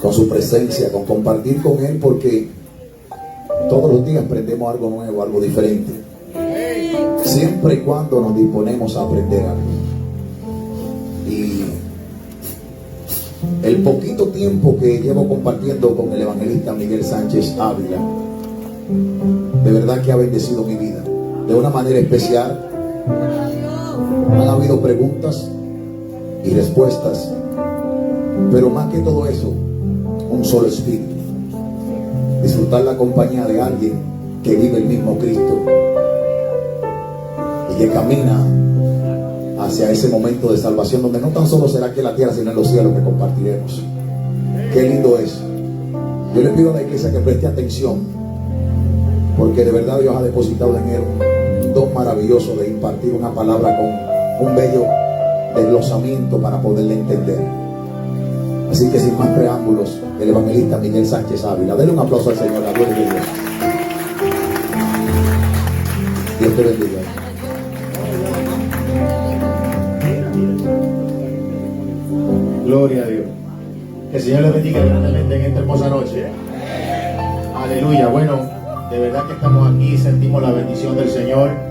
con su presencia, con compartir con Él, porque todos los días aprendemos algo nuevo, algo diferente. Siempre y cuando nos disponemos a aprender algo. Y el poquito tiempo que llevo compartiendo con el evangelista Miguel Sánchez Ávila, de verdad que ha bendecido mi vida de una manera especial. Han habido preguntas y respuestas, pero más que todo eso, un solo espíritu. Disfrutar la compañía de alguien que vive el mismo Cristo y que camina hacia ese momento de salvación, donde no tan solo será aquí en la tierra, sino en los cielos, que compartiremos. Qué lindo es. Yo le pido a la iglesia que preste atención, porque de verdad Dios ha depositado en él un don maravilloso de impartir una palabra con un bello desglosamiento para poderle entender. Así que sin más preámbulos, el evangelista Miguel Sánchez Ávila. Denle un aplauso al Señor, la gloria de Dios. Dios te bendiga. Gloria a Dios. Que el Señor les bendiga grandemente en esta hermosa noche. Aleluya. Bueno, de verdad que estamos aquí, sentimos la bendición del Señor.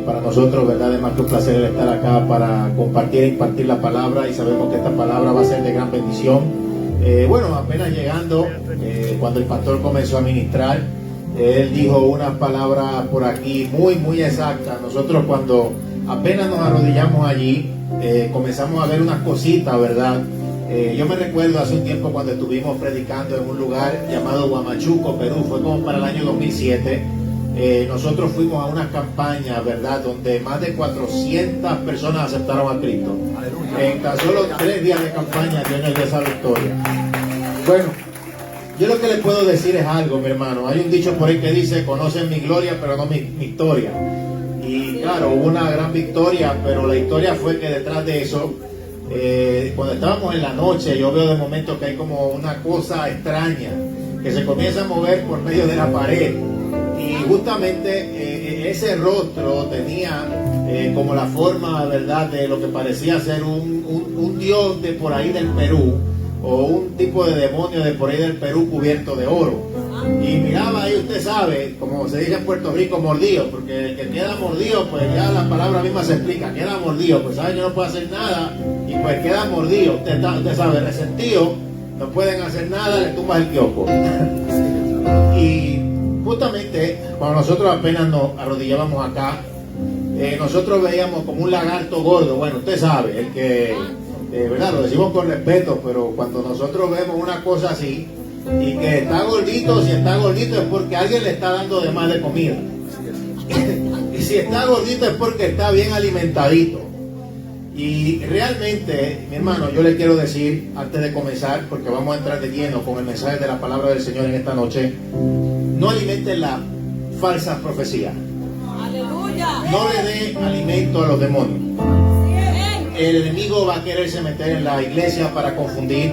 Para nosotros, verdad, es más que un placer el estar acá para compartir e impartir la palabra, y sabemos que esta palabra va a ser de gran bendición. Bueno, apenas llegando, cuando el pastor comenzó a ministrar, él dijo unas palabras por aquí muy exactas. Nosotros, cuando apenas nos arrodillamos allí, comenzamos a ver unas cositas, ¿verdad? Yo me recuerdo hace un tiempo cuando estuvimos predicando en un lugar llamado Huamachuco, Perú, fue como para el año 2007. Nosotros fuimos a una campaña, ¿verdad?, donde más de 400 personas aceptaron a Cristo. En tan solo 3 días de campaña Dios nos dio esa victoria. Bueno, yo lo que les puedo decir es algo, mi hermano. Hay un dicho por ahí que dice: conocen mi gloria, pero no mi victoria. Y claro, hubo una gran victoria, pero la historia fue que detrás de eso, cuando estábamos en la noche, yo veo de momento que hay como una cosa extraña que se comienza a mover por medio de la pared. Y justamente ese rostro tenía como la forma, ¿verdad?, de lo que parecía ser un dios de por ahí del Perú, o un tipo de demonio de por ahí del Perú cubierto de oro. Y miraba ahí, usted sabe, como se dice en Puerto Rico, mordido, porque el que queda mordido, pues ya la palabra misma se explica, queda mordido, pues sabe que no puede hacer nada, y pues queda mordido, usted sabe, resentido, no pueden hacer nada, le tumbas el kiosco. Y justamente cuando nosotros apenas nos arrodillábamos acá, nosotros veíamos como un lagarto gordo. Bueno, usted sabe, el que, verdad, lo decimos con respeto, pero cuando nosotros vemos una cosa así, y que está gordito, si está gordito es porque alguien le está dando de más de comida. Y si está gordito es porque está bien alimentadito. Y realmente, mi hermano, yo le quiero decir, antes de comenzar, porque vamos a entrar de lleno con el mensaje de la palabra del Señor en esta noche, no alimenten la falsa profecía. No le dé alimento a los demonios. El enemigo va a quererse meter en la iglesia para confundir.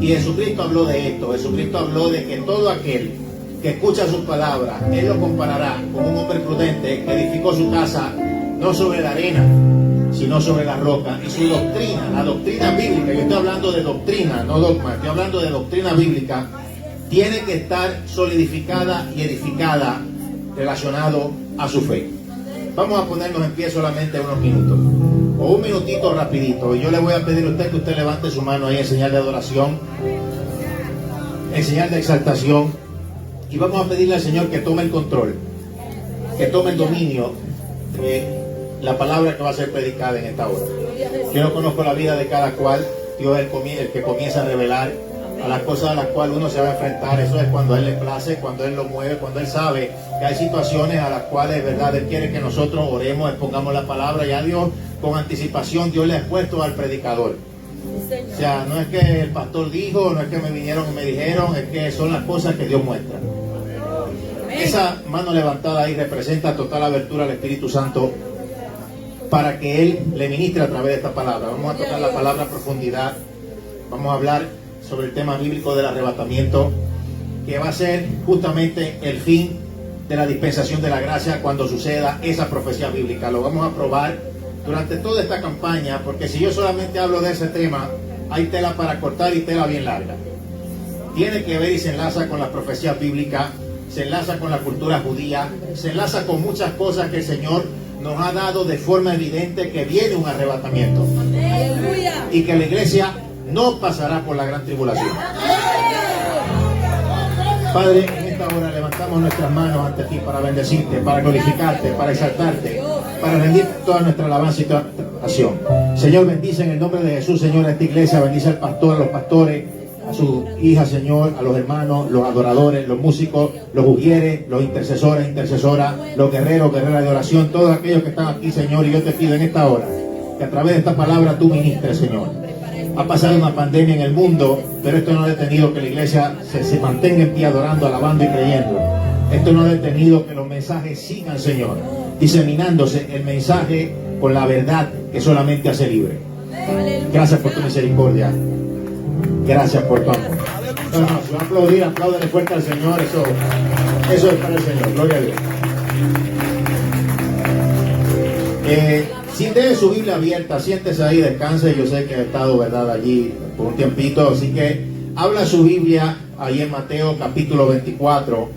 Y Jesucristo habló de esto. Jesucristo habló de que todo aquel que escucha sus palabras, Él lo comparará con un hombre prudente que edificó su casa no sobre la arena, sino sobre la roca. Y su doctrina, la doctrina bíblica, yo estoy hablando de doctrina, no dogma, estoy hablando de doctrina bíblica, tiene que estar solidificada y edificada relacionado a su fe. Vamos a ponernos en pie solamente unos minutos, o un minutito rapidito, y yo le voy a pedir a usted que usted levante su mano ahí en señal de adoración, en señal de exaltación, y vamos a pedirle al Señor que tome el control, que tome el dominio de la palabra que va a ser predicada en esta hora. Yo no conozco la vida de cada cual, Dios es el que comienza a revelar a las cosas a las cuales uno se va a enfrentar. Eso es cuando Él le place, cuando Él lo mueve, cuando Él sabe que hay situaciones a las cuales, verdad, Él quiere que nosotros oremos, expongamos la palabra. Ya Dios, con anticipación, Dios le ha expuesto al predicador. O sea, no es que el pastor dijo, no es que me vinieron y me dijeron, es que son las cosas que Dios muestra. Esa mano levantada ahí representa total abertura al Espíritu Santo para que Él le ministre a través de esta palabra. Vamos a tocar la palabra a profundidad. Vamos a hablar sobre el tema bíblico del arrebatamiento, que va a ser justamente el fin de la dispensación de la gracia cuando suceda esa profecía bíblica. Lo vamos a probar durante toda esta campaña, porque si yo solamente hablo de ese tema, hay tela para cortar y tela bien larga. tiene que ver y se enlaza con las profecías bíblicas, se enlaza con la cultura judía, se enlaza con muchas cosas que el Señor nos ha dado de forma evidente que viene un arrebatamiento. ¡Aleluya! Y que la iglesia no pasará por la gran tribulación. Padre, en esta hora levantamos nuestras manos ante ti para bendecirte, para glorificarte, para exaltarte, para rendir toda nuestra alabanza y toda nuestra oración. Señor, bendice en el nombre de Jesús, Señor, a esta iglesia, bendice al pastor, a los pastores, a su hija, Señor, a los hermanos, los adoradores, los músicos, los ujieres, los intercesores, intercesoras, los guerreros, guerreras de oración, todos aquellos que están aquí, Señor, y yo te pido en esta hora que a través de esta palabra tú ministres, Señor. Ha pasado una pandemia en el mundo, pero esto no ha detenido que la iglesia se mantenga en pie adorando, alabando y creyendo. Esto no ha detenido que los mensajes sigan, Señor, diseminándose el mensaje con la verdad que solamente hace libre. Gracias por tu misericordia. Gracias por tu amor. No, si va a aplaudir, apláudale fuerte al Señor. Eso es para el Señor. Gloria a Dios. Si deje su Biblia abierta, siéntese ahí, descanse. Yo sé que ha estado, ¿verdad?, allí por un tiempito. Así que habla su Biblia ahí en Mateo capítulo 24.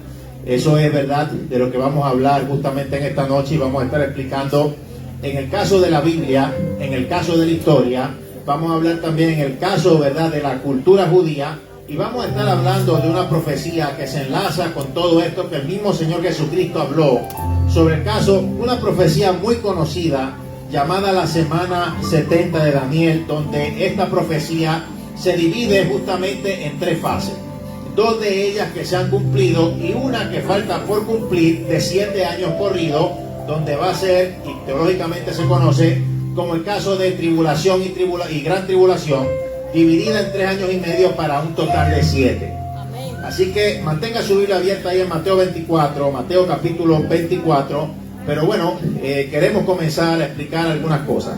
Eso es verdad de lo que vamos a hablar justamente en esta noche, y vamos a estar explicando en el caso de la Biblia, en el caso de la historia. Vamos a hablar también en el caso, ¿verdad?, de la cultura judía, y vamos a estar hablando de una profecía que se enlaza con todo esto que el mismo Señor Jesucristo habló sobre el caso, una profecía muy conocida llamada la semana 70 de Daniel, donde esta profecía se divide justamente en tres fases. Dos de ellas que se han cumplido y una que falta por cumplir de 7 años corridos, donde va a ser, y teológicamente se conoce como el caso de tribulación y gran tribulación, dividida en 3 años y medio para un total de 7. Así que mantenga su Biblia abierta ahí en Mateo 24, Mateo capítulo 24. Pero bueno, queremos comenzar a explicar algunas cosas.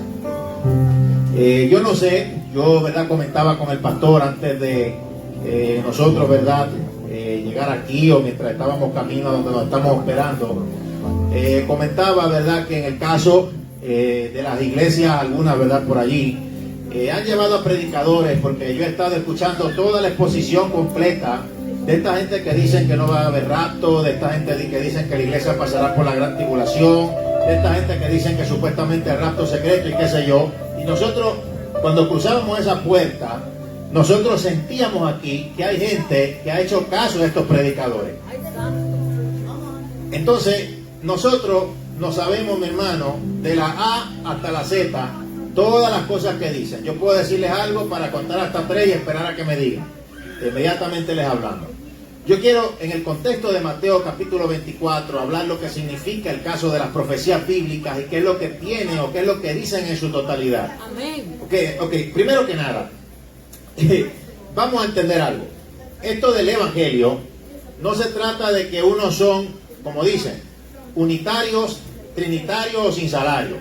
Yo no sé, yo, ¿verdad?, comentaba con el pastor antes de nosotros, ¿verdad?, llegar aquí, o mientras estábamos camino a donde nos estamos esperando. Comentaba, ¿verdad?, que en el caso de las iglesias, algunas, ¿verdad?, por allí, han llevado a predicadores, porque yo he estado escuchando toda la exposición completa de esta gente que dicen que no va a haber rapto, de esta gente que dicen que la iglesia pasará por la gran tribulación, de esta gente que dicen que supuestamente el rapto secreto y qué sé yo. Y nosotros, cuando cruzábamos esa puerta, nosotros sentíamos aquí que hay gente que ha hecho caso a estos predicadores. Entonces, nosotros no sabemos, mi hermano, de la A hasta la Z, todas las cosas que dicen. Yo puedo decirles algo para contar hasta 3 y esperar a que me digan. Inmediatamente les hablamos. Yo quiero, en el contexto de Mateo capítulo 24, hablar lo que significa el caso de las profecías bíblicas y qué es lo que tiene o qué es lo que dicen en su totalidad. Amén. Ok, primero que nada, vamos a entender algo. Esto del evangelio no se trata de que unos son, como dicen, unitarios, trinitarios o sin salario.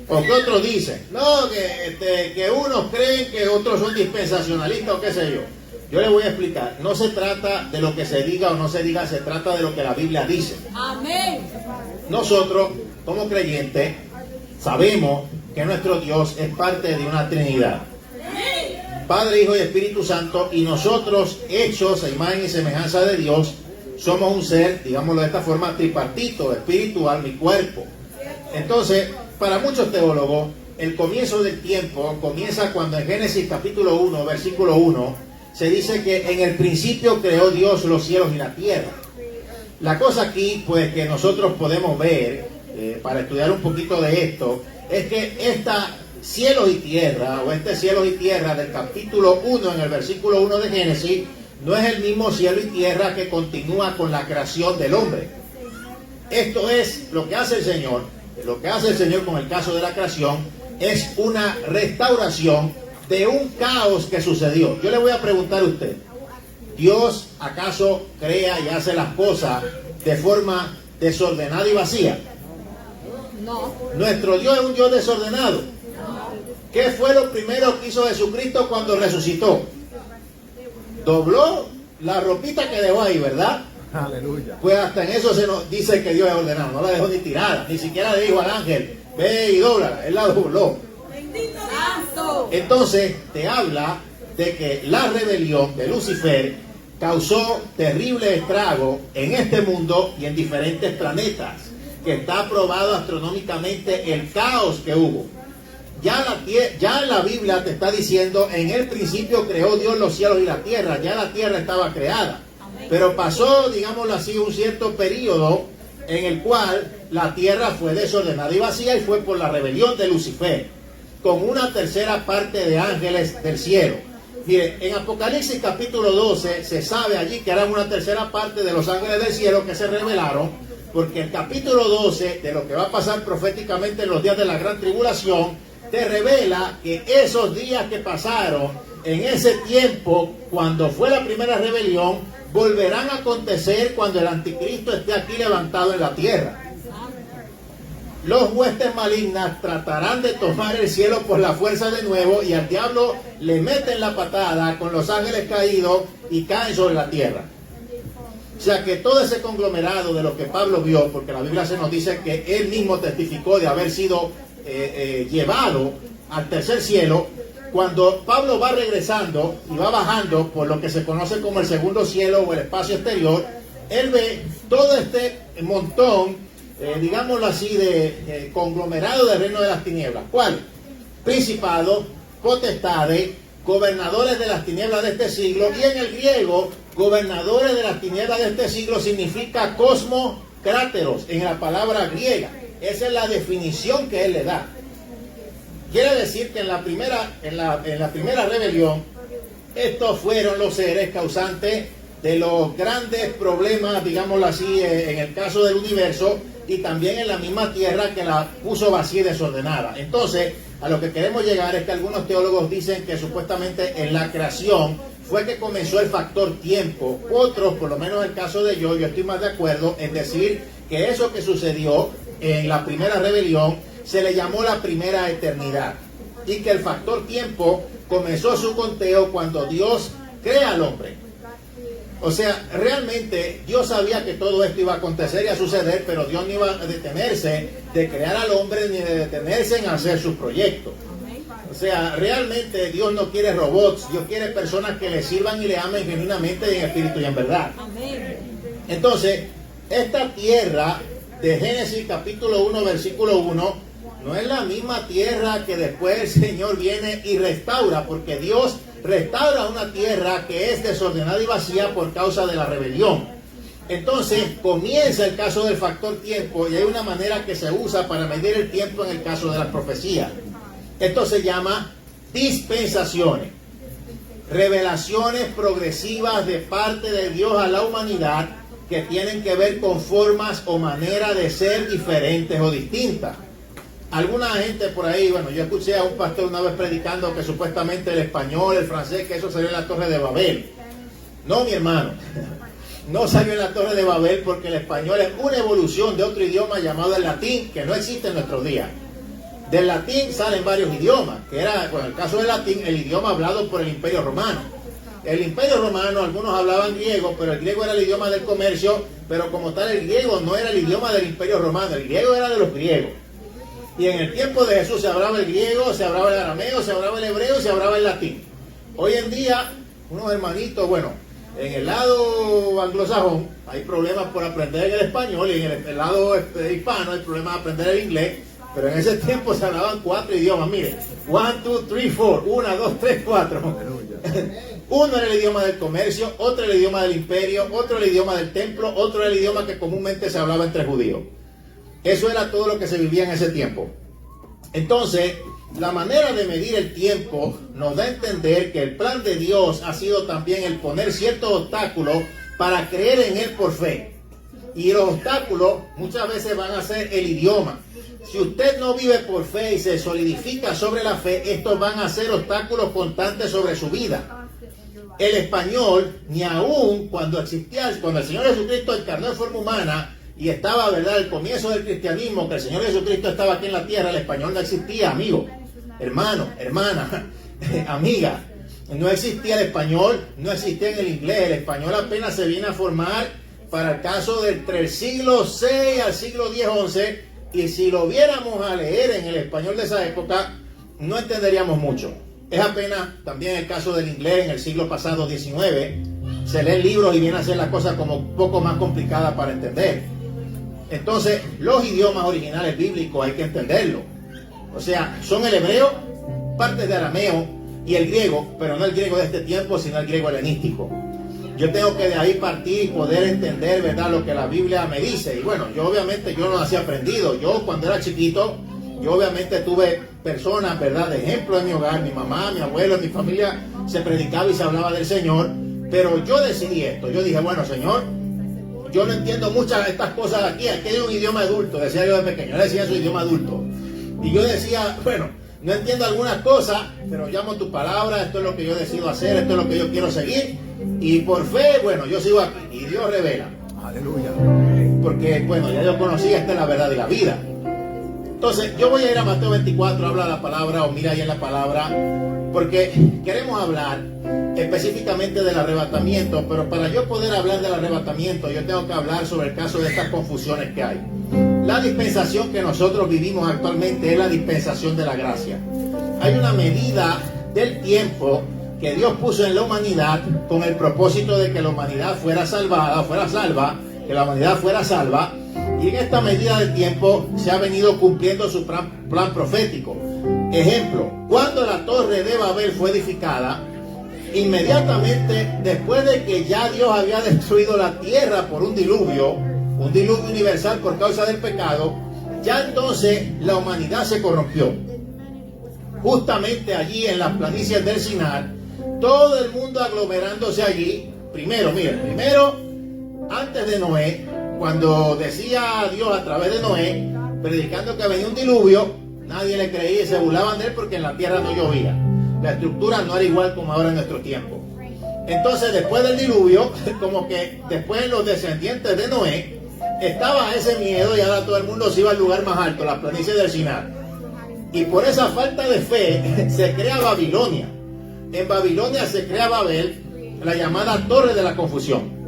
O que otros dicen, no, que unos creen que otros son dispensacionalistas o qué sé yo. Yo les voy a explicar, no se trata de lo que se diga o no se diga, se trata de lo que la Biblia dice. Amén. Nosotros, como creyentes, sabemos que nuestro Dios es parte de una Trinidad. Padre, Hijo y Espíritu Santo, y nosotros, hechos a imagen y semejanza de Dios, somos un ser, digámoslo de esta forma, tripartito, espiritual, mi cuerpo. Entonces, para muchos teólogos, el comienzo del tiempo comienza cuando en Génesis capítulo 1, versículo 1, se dice que en el principio creó Dios los cielos y la tierra. La cosa aquí, pues, que nosotros podemos ver, para estudiar un poquito de esto, es que esta cielos y tierra, o este cielos y tierra del capítulo 1 en el versículo 1 de Génesis, no es el mismo cielo y tierra que continúa con la creación del hombre. Esto es lo que hace el Señor. Lo que hace el Señor con el caso de la creación es una restauración de un caos que sucedió. Yo le voy a preguntar a usted, ¿Dios acaso crea y hace las cosas de forma desordenada y vacía? No. ¿Nuestro Dios es un Dios desordenado? No. ¿Qué fue lo primero que hizo Jesucristo cuando resucitó? Dobló la ropita que dejó ahí, ¿verdad? Aleluya. Pues hasta en eso se nos dice que Dios es ordenado. No la dejó ni tirada, ni siquiera le dijo al ángel, ve y dobla, él la dobló. Bendito Santo. Entonces te habla de que la rebelión de Lucifer causó terrible estrago en este mundo y en diferentes planetas, que está probado astronómicamente el caos que hubo. Ya la Biblia te está diciendo, en el principio creó Dios los cielos y la tierra, ya la tierra estaba creada. Pero pasó, digámoslo así, un cierto periodo en el cual la tierra fue desordenada y vacía, y fue por la rebelión de Lucifer, con una tercera parte de ángeles del cielo. Mire, en Apocalipsis capítulo 12 se sabe allí que eran una tercera parte de los ángeles del cielo que se rebelaron, porque el capítulo 12 de lo que va a pasar proféticamente en los días de la gran tribulación te revela que esos días que pasaron en ese tiempo, cuando fue la primera rebelión, volverán a acontecer cuando el anticristo esté aquí levantado en la tierra. Los huestes malignas tratarán de tomar el cielo por la fuerza de nuevo, y al diablo le meten la patada con los ángeles caídos y caen sobre la tierra. O sea que todo ese conglomerado de lo que Pablo vio, porque la Biblia se nos dice que él mismo testificó de haber sido llevado al tercer cielo, cuando Pablo va regresando y va bajando por lo que se conoce como el segundo cielo o el espacio exterior, él ve todo este montón, digámoslo así, de conglomerado del reino de las tinieblas. ¿Cuál? Principados, potestades, gobernadores de las tinieblas de este siglo. Y en el griego, gobernadores de las tinieblas de este siglo significa cosmocráteros, en la palabra griega. Esa es la definición que él le da. Quiere decir que en la primera rebelión, estos fueron los seres causantes de los grandes problemas, digámoslo así, en el caso del universo, y también en la misma tierra, que la puso vacía y desordenada. Entonces, a lo que queremos llegar es que algunos teólogos dicen que supuestamente en la creación fue que comenzó el factor tiempo. Otros, por lo menos en el caso de yo estoy más de acuerdo en decir que eso que sucedió en la primera rebelión se le llamó la primera eternidad, y que el factor tiempo comenzó su conteo cuando Dios crea al hombre. O sea, realmente Dios sabía que todo esto iba a acontecer y a suceder, pero Dios no iba a detenerse de crear al hombre, ni de detenerse en hacer sus proyectos. O sea, realmente Dios no quiere robots, Dios quiere personas que le sirvan y le amen genuinamente en espíritu y en verdad. Entonces, esta tierra de Génesis capítulo 1, versículo 1, no es la misma tierra que después el Señor viene y restaura, porque Dios restaura una tierra que es desordenada y vacía por causa de la rebelión. Entonces comienza el caso del factor tiempo, y hay una manera que se usa para medir el tiempo en el caso de las profecías. Esto se llama dispensaciones, revelaciones progresivas de parte de Dios a la humanidad, que tienen que ver con formas o maneras de ser diferentes o distintas. Alguna gente por ahí, bueno, yo escuché a un pastor una vez predicando que supuestamente el español, el francés, que eso salió en la Torre de Babel. No, mi hermano, no salió en la Torre de Babel, porque el español es una evolución de otro idioma llamado el latín, que no existe en nuestros días. Del latín salen varios idiomas, que era, bueno, en el caso del latín, el idioma hablado por el Imperio Romano. El Imperio Romano, algunos hablaban griego, pero el griego era el idioma del comercio, pero como tal el griego no era el idioma del Imperio Romano, el griego era de los griegos. Y en el tiempo de Jesús se hablaba el griego, se hablaba el arameo, se hablaba el hebreo y se hablaba el latín. Hoy en día, unos hermanitos, bueno, en el lado anglosajón hay problemas por aprender el español, y en el lado hispano hay problemas de aprender el inglés, pero en ese tiempo se hablaban 4 idiomas. Mire, 1, 2, 3, 4, 1, 2, 3, 4. Uno era el idioma del comercio, otro era el idioma del imperio, otro era el idioma del templo, otro era el idioma que comúnmente se hablaba entre judíos. Eso era todo lo que se vivía en ese tiempo. Entonces, la manera de medir el tiempo nos da a entender que el plan de Dios ha sido también el poner ciertos obstáculos para creer en Él por fe. Y los obstáculos muchas veces van a ser el idioma. Si usted no vive por fe y se solidifica sobre la fe, estos van a ser obstáculos constantes sobre su vida. El español, ni aún cuando el Señor Jesucristo encarnó en forma humana y estaba, ¿verdad?, el comienzo del cristianismo, que el Señor Jesucristo estaba aquí en la tierra, el español no existía, amigo, hermano, hermana, amiga. No existía el español, no existía en el inglés. El español apenas se viene a formar para el caso de entre el siglo VI al siglo X-XI, y si lo viéramos a leer en el español de esa época, no entenderíamos mucho. Es apenas también el caso del inglés en el siglo pasado, 19. Se leen libros y viene a ser la cosa como un poco más complicada para entender. Entonces, los idiomas originales bíblicos hay que entenderlo. O sea, son el hebreo, parte de arameo y el griego, pero no el griego de este tiempo, sino el griego helenístico. Yo tengo que de ahí partir y poder entender, ¿verdad?, lo que la Biblia me dice. Y bueno, yo obviamente yo no nací aprendido. Yo cuando era chiquito, yo obviamente tuve personas, ¿verdad?, de ejemplo en mi hogar. Mi mamá, mi abuelo, mi familia se predicaba y se hablaba del Señor. Pero yo decidí esto. Yo dije, bueno, Señor, yo no entiendo muchas de estas cosas aquí. Aquí hay un idioma adulto, decía yo de pequeño. Yo decía su idioma adulto. Y yo decía, bueno, no entiendo algunas cosas, pero llamo tu palabra. Esto es lo que yo decido hacer. Esto es lo que yo quiero seguir. Y por fe, bueno, yo sigo aquí. Y Dios revela. Aleluya. Porque, bueno, ya yo conocí, esta es la verdad de la vida. Entonces, yo voy a ir a Mateo 24, habla la palabra, o mira ahí en la palabra, porque queremos hablar específicamente del arrebatamiento, pero para yo poder hablar del arrebatamiento, yo tengo que hablar sobre el caso de estas confusiones que hay. La dispensación que nosotros vivimos actualmente es la dispensación de la gracia. Hay una medida del tiempo que Dios puso en la humanidad con el propósito de que la humanidad fuera salva, que la humanidad fuera salva, y en esta medida del tiempo se ha venido cumpliendo su plan profético. Ejemplo, cuando la torre de Babel fue edificada, inmediatamente después de que ya Dios había destruido la tierra por un diluvio universal por causa del pecado, ya entonces la humanidad se corrompió. Justamente allí en las planicies del Sinar, todo el mundo aglomerándose allí. Primero, antes de Noé, cuando decía Dios a través de Noé, predicando que venía un diluvio, nadie le creía y se burlaban de él porque en la tierra no llovía. La estructura no era igual como ahora en nuestro tiempo. Entonces, después del diluvio, como que después los descendientes de Noé, estaba ese miedo y ahora todo el mundo se iba al lugar más alto, la planicie del Sinar. Y por esa falta de fe se crea Babilonia. En Babilonia se crea Babel, la llamada Torre de la Confusión,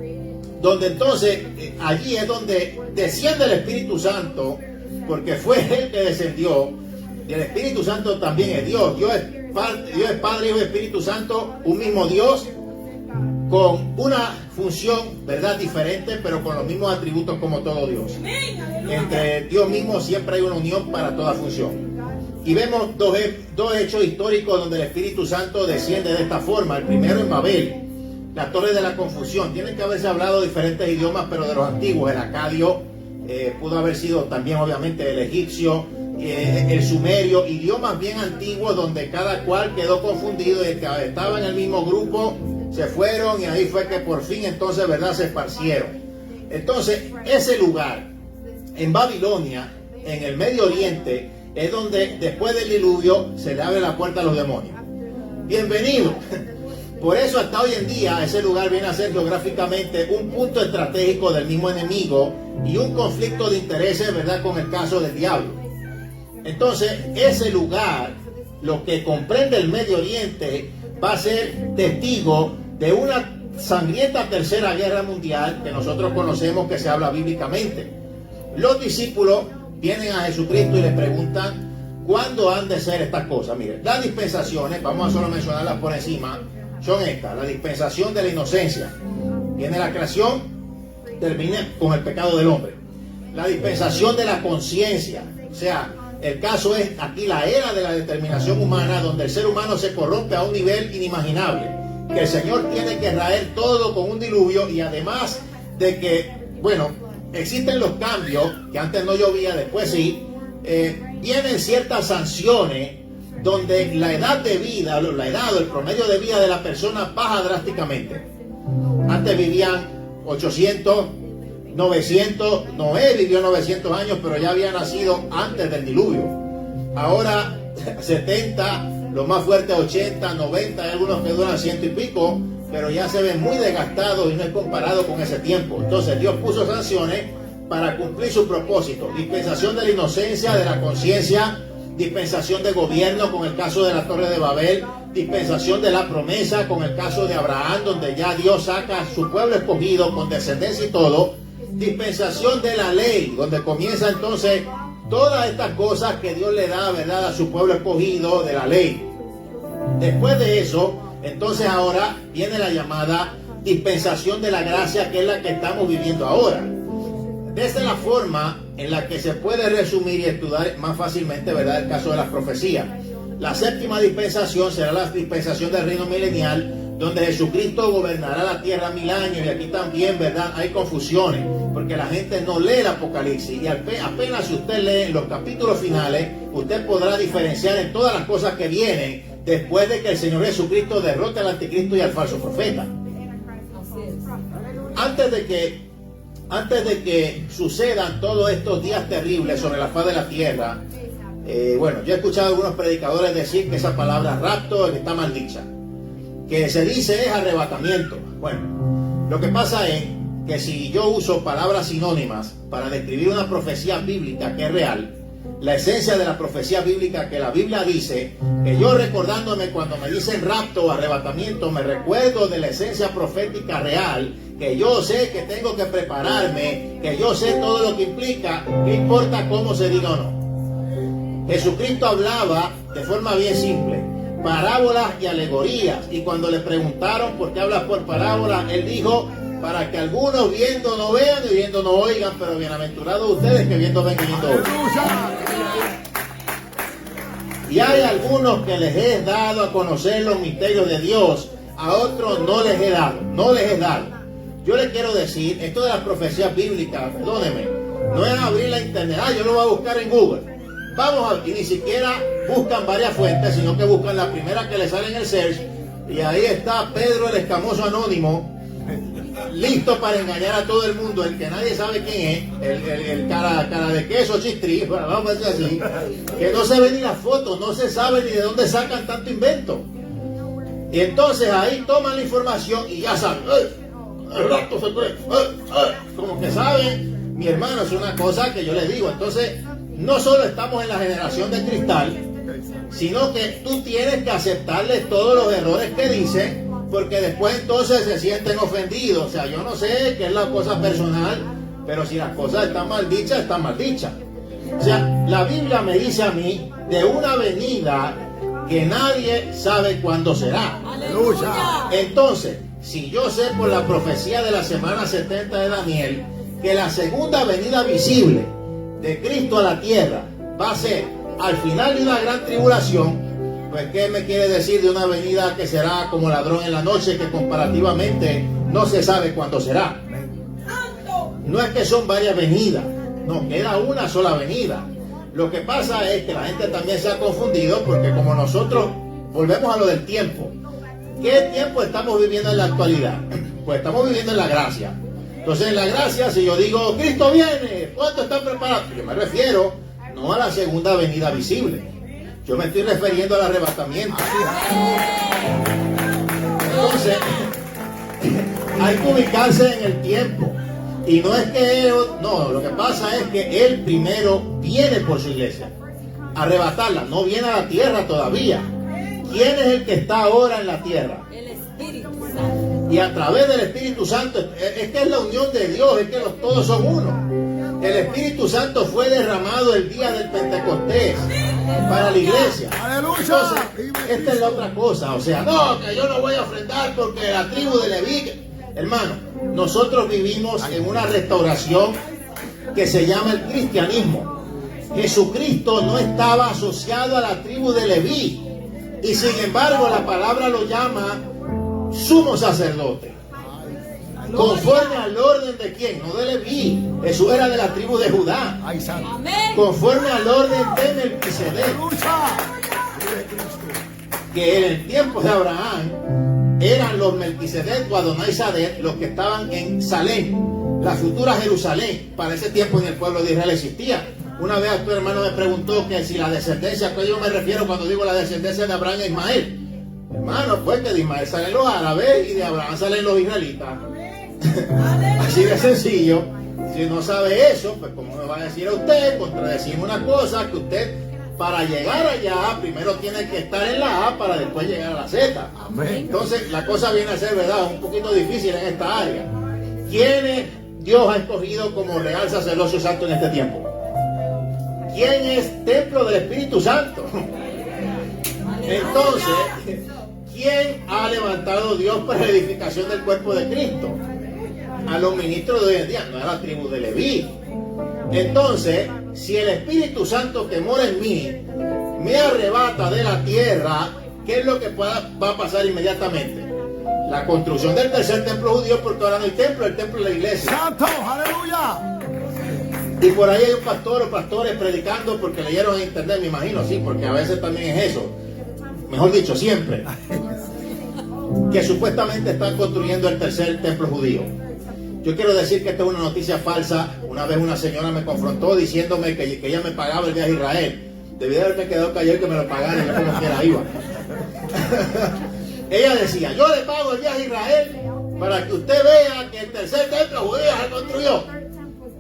donde entonces allí es donde desciende el Espíritu Santo, porque fue él que descendió, y el Espíritu Santo también es Dios. Dios es Padre, Hijo y Espíritu Santo, un mismo Dios, con una función, ¿verdad?, diferente, pero con los mismos atributos como todo Dios. Entre Dios mismo siempre hay una unión para toda función. Y vemos dos hechos históricos donde el Espíritu Santo desciende de esta forma. El primero en Babel, la Torre de la Confusión. Tienen que haberse hablado diferentes idiomas, pero de los antiguos. El acadio, pudo haber sido también obviamente el egipcio, el sumerio, idiomas bien antiguos donde cada cual quedó confundido y el que estaba en el mismo grupo se fueron, y ahí fue que por fin entonces, ¿verdad?, se esparcieron. Entonces, ese lugar en Babilonia, en el Medio Oriente, es donde después del diluvio se le abre la puerta a los demonios. Bienvenido. Por eso hasta hoy en día ese lugar viene a ser geográficamente un punto estratégico del mismo enemigo y un conflicto de intereses, ¿verdad?, con el caso del diablo. Entonces, ese lugar, lo que comprende el Medio Oriente, va a ser testigo de una sangrienta tercera guerra mundial que nosotros conocemos, que se habla bíblicamente. Los discípulos vienen a Jesucristo y le preguntan cuándo han de ser estas cosas. Miren, las dispensaciones, vamos a solo mencionarlas por encima, son estas. La dispensación de la inocencia. Viene la creación, termina con el pecado del hombre. La dispensación de la conciencia. O sea, el caso es aquí la era de la determinación humana, donde el ser humano se corrompe a un nivel inimaginable. Que el Señor tiene que raer todo con un diluvio, y además de que, bueno, existen los cambios, que antes no llovía, después sí, vienen ciertas sanciones donde la edad de vida, la edad o el promedio de vida de la persona baja drásticamente. Antes vivían 800, 900, Noé vivió 900 años, pero ya había nacido antes del diluvio. Ahora 70, lo más fuerte 80, 90, hay algunos que duran 100 y pico, pero ya se ven muy desgastados y no es comparado con ese tiempo. Entonces Dios puso sanciones para cumplir su propósito. Dispensación de la inocencia, de la conciencia, dispensación de gobierno con el caso de la Torre de Babel, dispensación de la promesa con el caso de Abraham, donde ya Dios saca a su pueblo escogido con descendencia y todo, dispensación de la ley, donde comienza entonces todas estas cosas que Dios le da, ¿verdad?, a su pueblo escogido de la ley. Después de eso, entonces ahora viene la llamada dispensación de la gracia, que es la que estamos viviendo ahora. Esta es la forma en la que se puede resumir y estudiar más fácilmente, ¿verdad?, el caso de las profecías. La séptima dispensación será la dispensación del reino milenial, donde Jesucristo gobernará la tierra 1000 años. Y aquí también, ¿verdad?, hay confusiones, porque la gente no lee el Apocalipsis, y apenas si usted lee los capítulos finales, usted podrá diferenciar en todas las cosas que vienen después de que el Señor Jesucristo derrote al anticristo y al falso profeta. Antes de que sucedan todos estos días terribles sobre la faz de la tierra, bueno, yo he escuchado a algunos predicadores decir que esa palabra rapto está mal dicha, que se dice es arrebatamiento. Bueno, lo que pasa es que si yo uso palabras sinónimas para describir una profecía bíblica que es real, la esencia de la profecía bíblica que la Biblia dice, que yo recordándome cuando me dicen rapto o arrebatamiento, me recuerdo de la esencia profética real, que yo sé que tengo que prepararme, que yo sé todo lo que implica, no importa cómo se diga o no. Jesucristo hablaba de forma bien simple, parábolas y alegorías, y cuando le preguntaron por qué hablas por parábolas, él dijo, para que algunos viendo no vean y viendo no oigan, pero bienaventurados ustedes que viendo ven y viendo oigan. Y hay algunos que les he dado a conocer los misterios de Dios, a otros no les he dado. Yo les quiero decir, esto de las profecías bíblicas, perdónenme, no es abrir la internet, yo lo voy a buscar en Google. Vamos a, y ni siquiera buscan varias fuentes, sino que buscan la primera que le sale en el search, y ahí está Pedro el escamoso anónimo, listo para engañar a todo el mundo, el que nadie sabe quién es, el cara de queso chistri, bueno, vamos a decir así, que no se ven ni las fotos, no se sabe ni de dónde sacan tanto invento. Y entonces ahí toman la información y ya saben, el rato se cree, como que saben, mi hermano, es una cosa que yo les digo. Entonces, no solo estamos en la generación de cristal, sino que tú tienes que aceptarle todos los errores que dicen, porque después entonces se sienten ofendidos. O sea, yo no sé qué es la cosa personal, pero si las cosas están mal dichas, están mal dichas. O sea, la Biblia me dice a mí de una venida que nadie sabe cuándo será. ¡Aleluya! Entonces, si yo sé por la profecía de la semana 70 de Daniel que la segunda venida visible de Cristo a la tierra va a ser al final de una gran tribulación, pues ¿qué me quiere decir de una venida que será como ladrón en la noche, que comparativamente no se sabe cuándo será? No es que son varias venidas, no, queda una sola venida. Lo que pasa es que la gente también se ha confundido, porque como nosotros volvemos a lo del tiempo, ¿qué tiempo estamos viviendo en la actualidad? Pues estamos viviendo en la gracia. Entonces, en la gracia, si yo digo, Cristo viene, ¿cuánto están preparados? Yo me refiero no a la segunda venida visible. Yo me estoy refiriendo al arrebatamiento. Entonces, hay que ubicarse en el tiempo. Y no es que no, lo que pasa es que Él primero viene por su iglesia. Arrebatarla, no viene a la tierra todavía. ¿Quién es el que está ahora en la tierra? El Espíritu Santo. Y a través del Espíritu Santo, es que es la unión de Dios, es que todos son uno. El Espíritu Santo fue derramado el día del Pentecostés para la iglesia. Entonces, esta es la otra cosa. O sea, no, que yo no voy a ofrendar porque la tribu de Leví. Hermano, nosotros vivimos en una restauración que se llama el cristianismo. Jesucristo no estaba asociado a la tribu de Leví. Y sin embargo la palabra lo llama sumo sacerdote. Conforme al orden de quién, no de Leví. Jesús era de la tribu de Judá. Conforme al orden de Melquisedec. Que en el tiempo de Abraham eran los Melquisedec o Adonai Sadek los que estaban en Salem, la futura Jerusalén. Para ese tiempo en el pueblo de Israel existía. Una vez tu hermano me preguntó que si la descendencia, ¿a qué yo me refiero cuando digo la descendencia de Abraham e Ismael? Hermano, pues que de Ismael salen los árabes y de Abraham salen los israelitas. Así de sencillo. Si no sabe eso, pues ¿cómo me va a decir a usted? Contradecirme una cosa que usted, para llegar allá, primero tiene que estar en la A para después llegar a la Z. Entonces, la cosa viene a ser, ¿verdad?, un poquito difícil en esta área. ¿Quiénes Dios ha escogido como real sacerdocio santo en este tiempo? ¿Quién es templo del Espíritu Santo? Entonces, ¿quién ha levantado Dios para la edificación del cuerpo de Cristo? A los ministros de hoy en día, no a la tribu de Leví. Entonces, si el Espíritu Santo que mora en mí me arrebata de la tierra, ¿qué es lo que va a pasar inmediatamente? La construcción del tercer templo judío, porque ahora no hay templo, el templo es la iglesia. ¡Santo! ¡Aleluya! Y por ahí hay un pastor o pastores predicando porque leyeron en internet, me imagino, sí, porque a veces también es eso. Mejor dicho, siempre. Que supuestamente están construyendo el tercer templo judío. Yo quiero decir que esta es una noticia falsa. Una vez una señora me confrontó diciéndome que ella me pagaba el viaje a Israel. Debí de haberme quedado callado y que me lo pagaran, yo como quiera iba. Ella decía, yo le pago el viaje a Israel para que usted vea que el tercer templo judío se construyó.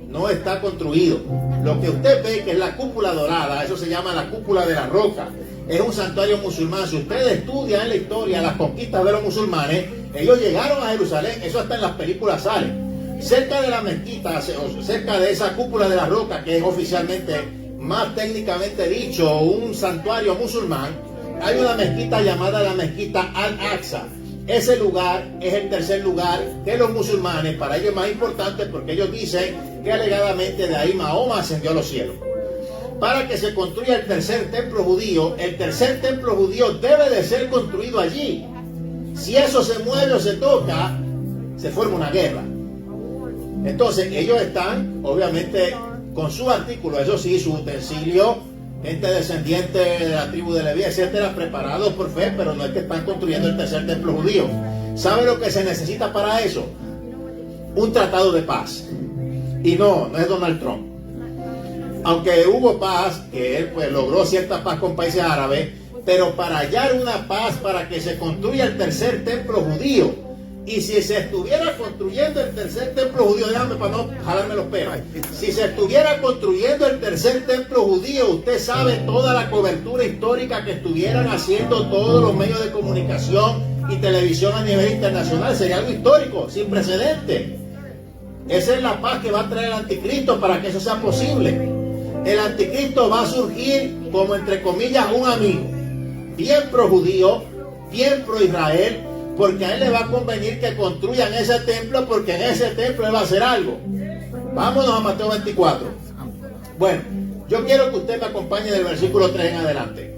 No está construido. Lo que usted ve, que es la cúpula dorada, eso se llama la cúpula de la roca, es un santuario musulmán. Si usted estudia en la historia las conquistas de los musulmanes, ellos llegaron a Jerusalén, eso hasta en las películas sale. Cerca de la mezquita, cerca de esa cúpula de la roca, que es oficialmente, más técnicamente dicho, un santuario musulmán, hay una mezquita llamada la mezquita Al-Aqsa. Ese lugar es el tercer lugar de los musulmanes, para ellos más importante, porque ellos dicen que alegadamente de ahí Mahoma ascendió a los cielos. Para que se construya el tercer templo judío debe de ser construido allí. Si eso se mueve o se toca, se forma una guerra. Entonces ellos están, obviamente, con su artículo, eso sí, su utensilio, gente descendiente de la tribu de Leví, etcétera, preparados por fe, pero no es que están construyendo el tercer templo judío. ¿Sabe lo que se necesita para eso? Un tratado de paz. Y no es Donald Trump. Aunque hubo paz, que él pues logró cierta paz con países árabes, pero para hallar una paz para que se construya el tercer templo judío, y si se estuviera construyendo el tercer templo judío, déjame para no jalarme los pelos, si se estuviera construyendo el tercer templo judío, usted sabe toda la cobertura histórica que estuvieran haciendo todos los medios de comunicación y televisión a nivel internacional, sería algo histórico, sin precedente. Esa es la paz que va a traer el anticristo para que eso sea posible. El anticristo va a surgir como, entre comillas, un amigo, bien pro judío, bien pro Israel, porque a él le va a convenir que construyan ese templo, porque en ese templo él va a hacer algo. Vámonos a Mateo 24. Bueno, yo quiero que usted me acompañe del versículo 3 en adelante.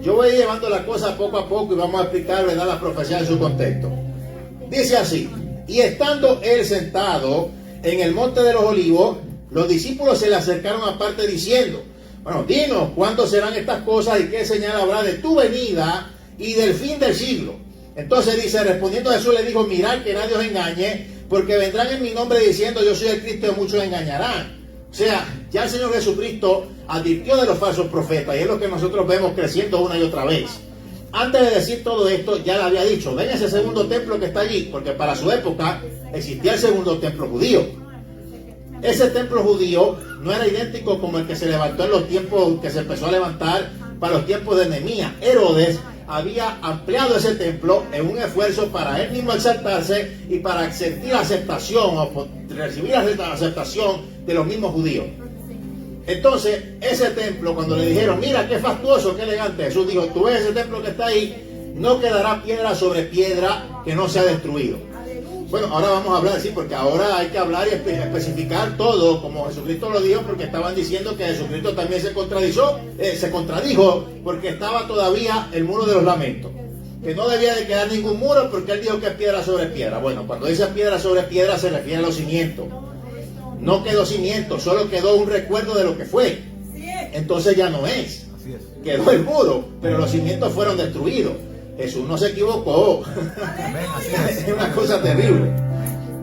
Yo voy llevando la cosa poco a poco y vamos a explicar, ¿verdad?, la profecía en su contexto. Dice así: y estando él sentado en el monte de los olivos, los discípulos se le acercaron aparte diciendo, bueno, dinos cuándo serán estas cosas y qué señal habrá de tu venida y del fin del siglo. Entonces dice, respondiendo Jesús le dijo, mirad que nadie os engañe, porque vendrán en mi nombre diciendo yo soy el Cristo y muchos engañarán. O sea, ya el Señor Jesucristo advirtió de los falsos profetas y es lo que nosotros vemos creciendo una y otra vez. Antes de decir todo esto, ya le había dicho, ven ese segundo templo que está allí, porque para su época existía el segundo templo judío. Ese templo judío no era idéntico como el que se levantó en los tiempos, que se empezó a levantar para los tiempos de Nehemías. Herodes había ampliado ese templo en un esfuerzo para él mismo exaltarse y para sentir aceptación o recibir la aceptación de los mismos judíos. Entonces, ese templo, cuando le dijeron, mira qué fastuoso, qué elegante, Jesús dijo, tú ves ese templo que está ahí, no quedará piedra sobre piedra que no sea destruido. Bueno, ahora vamos a hablar, sí, porque ahora hay que hablar y especificar todo, como Jesucristo lo dijo, porque estaban diciendo que Jesucristo también se contradijo, porque estaba todavía el muro de los lamentos, que no debía de quedar ningún muro, porque él dijo que es piedra sobre piedra. Bueno, cuando dice piedra sobre piedra se refiere a los cimientos. No quedó cimiento, solo quedó un recuerdo de lo que fue. Entonces ya no es. Quedó el muro, pero los cimientos fueron destruidos. Jesús no se equivocó. Es una cosa terrible.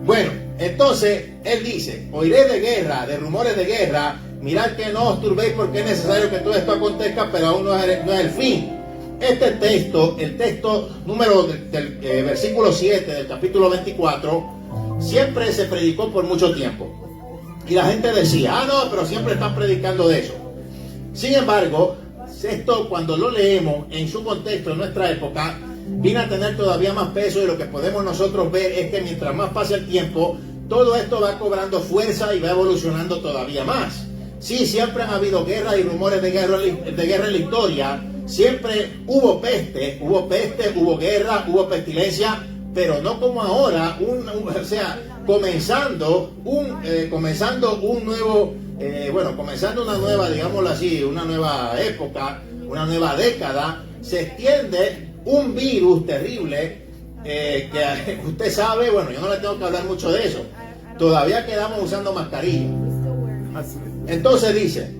Bueno, entonces él dice, oiré de guerra, de rumores de guerra, mirad que no os turbéis porque es necesario que todo esto acontezca, pero aún no es el fin. Este texto, el texto número del versículo 7 del capítulo 24, siempre se predicó por mucho tiempo. Y la gente decía, no, pero siempre están predicando de eso. Sin embargo, esto cuando lo leemos en su contexto, en nuestra época, viene a tener todavía más peso, y lo que podemos nosotros ver es que mientras más pasa el tiempo, todo esto va cobrando fuerza y va evolucionando todavía más. Sí, siempre han habido guerras y rumores de guerra en la historia, siempre hubo peste, hubo guerra, hubo pestilencia, pero no como ahora, o sea, comenzando un nuevo, comenzando una nueva, digámoslo así, una nueva época, una nueva década, se extiende un virus terrible, que usted sabe, bueno, yo no le tengo que hablar mucho de eso, todavía quedamos usando mascarilla. Entonces dice,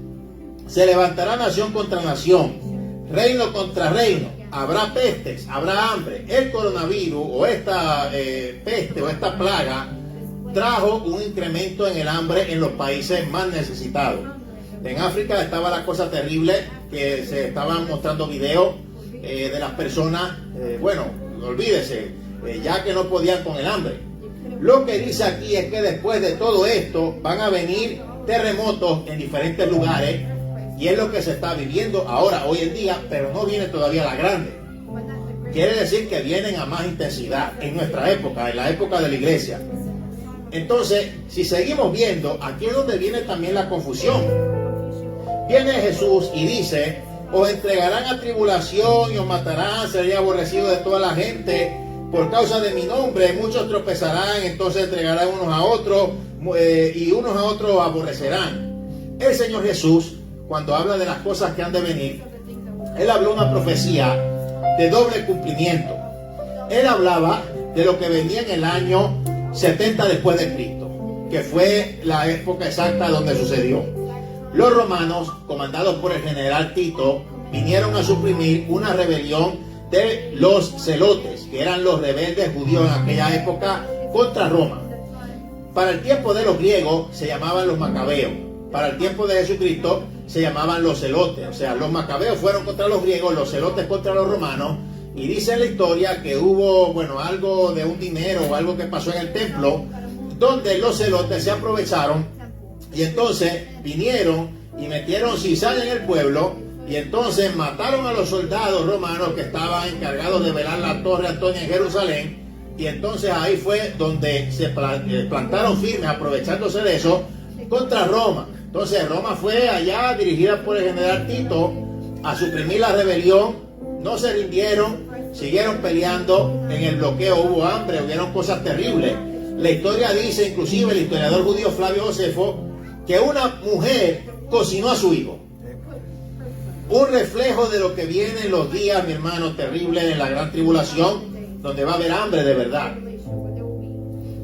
se levantará nación contra nación, reino contra reino, habrá pestes, habrá hambre. El coronavirus o esta peste o esta plaga trajo un incremento en el hambre en los países más necesitados. En África estaba la cosa terrible, que se estaban mostrando videos de las personas, olvídese, ya que no podían con el hambre. Lo que dice aquí es que después de todo esto van a venir terremotos en diferentes lugares, y es lo que se está viviendo ahora, hoy en día, pero no viene todavía la grande. Quiere decir que vienen a más intensidad en nuestra época, en la época de la iglesia. Entonces, si seguimos viendo, aquí es donde viene también la confusión. Viene Jesús y dice, os entregarán a tribulación y os matarán, seréis aborrecidos de toda la gente por causa de mi nombre, muchos tropezarán, entonces entregarán unos a otros y unos a otros aborrecerán. El Señor Jesús, cuando habla de las cosas que han de venir, Él habló una profecía de doble cumplimiento. Él hablaba de lo que venía en el año 70 después de Cristo, que fue la época exacta donde sucedió. Los romanos, comandados por el general Tito, vinieron a suprimir una rebelión de los celotes, que eran los rebeldes judíos en aquella época, contra Roma. Para el tiempo de los griegos se llamaban los macabeos. Para el tiempo de Jesucristo se llamaban los celotes. O sea, los macabeos fueron contra los griegos, los celotes contra los romanos. Y dice en la historia que hubo, algo de un dinero o algo que pasó en el templo, donde los celotes se aprovecharon y entonces vinieron y metieron cizaña en el pueblo, y entonces mataron a los soldados romanos que estaban encargados de velar la torre Antonia en Jerusalén. Y entonces ahí fue donde se plantaron firmes, aprovechándose de eso, contra Roma. Entonces Roma fue allá, dirigida por el general Tito, a suprimir la rebelión. No se rindieron, siguieron peleando. En el bloqueo hubo hambre, hubieron cosas terribles. La historia dice, inclusive el historiador judío Flavio Josefo, que una mujer cocinó a su hijo. Un reflejo de lo que viene en los días, mi hermano, terribles en la gran tribulación, donde va a haber hambre de verdad.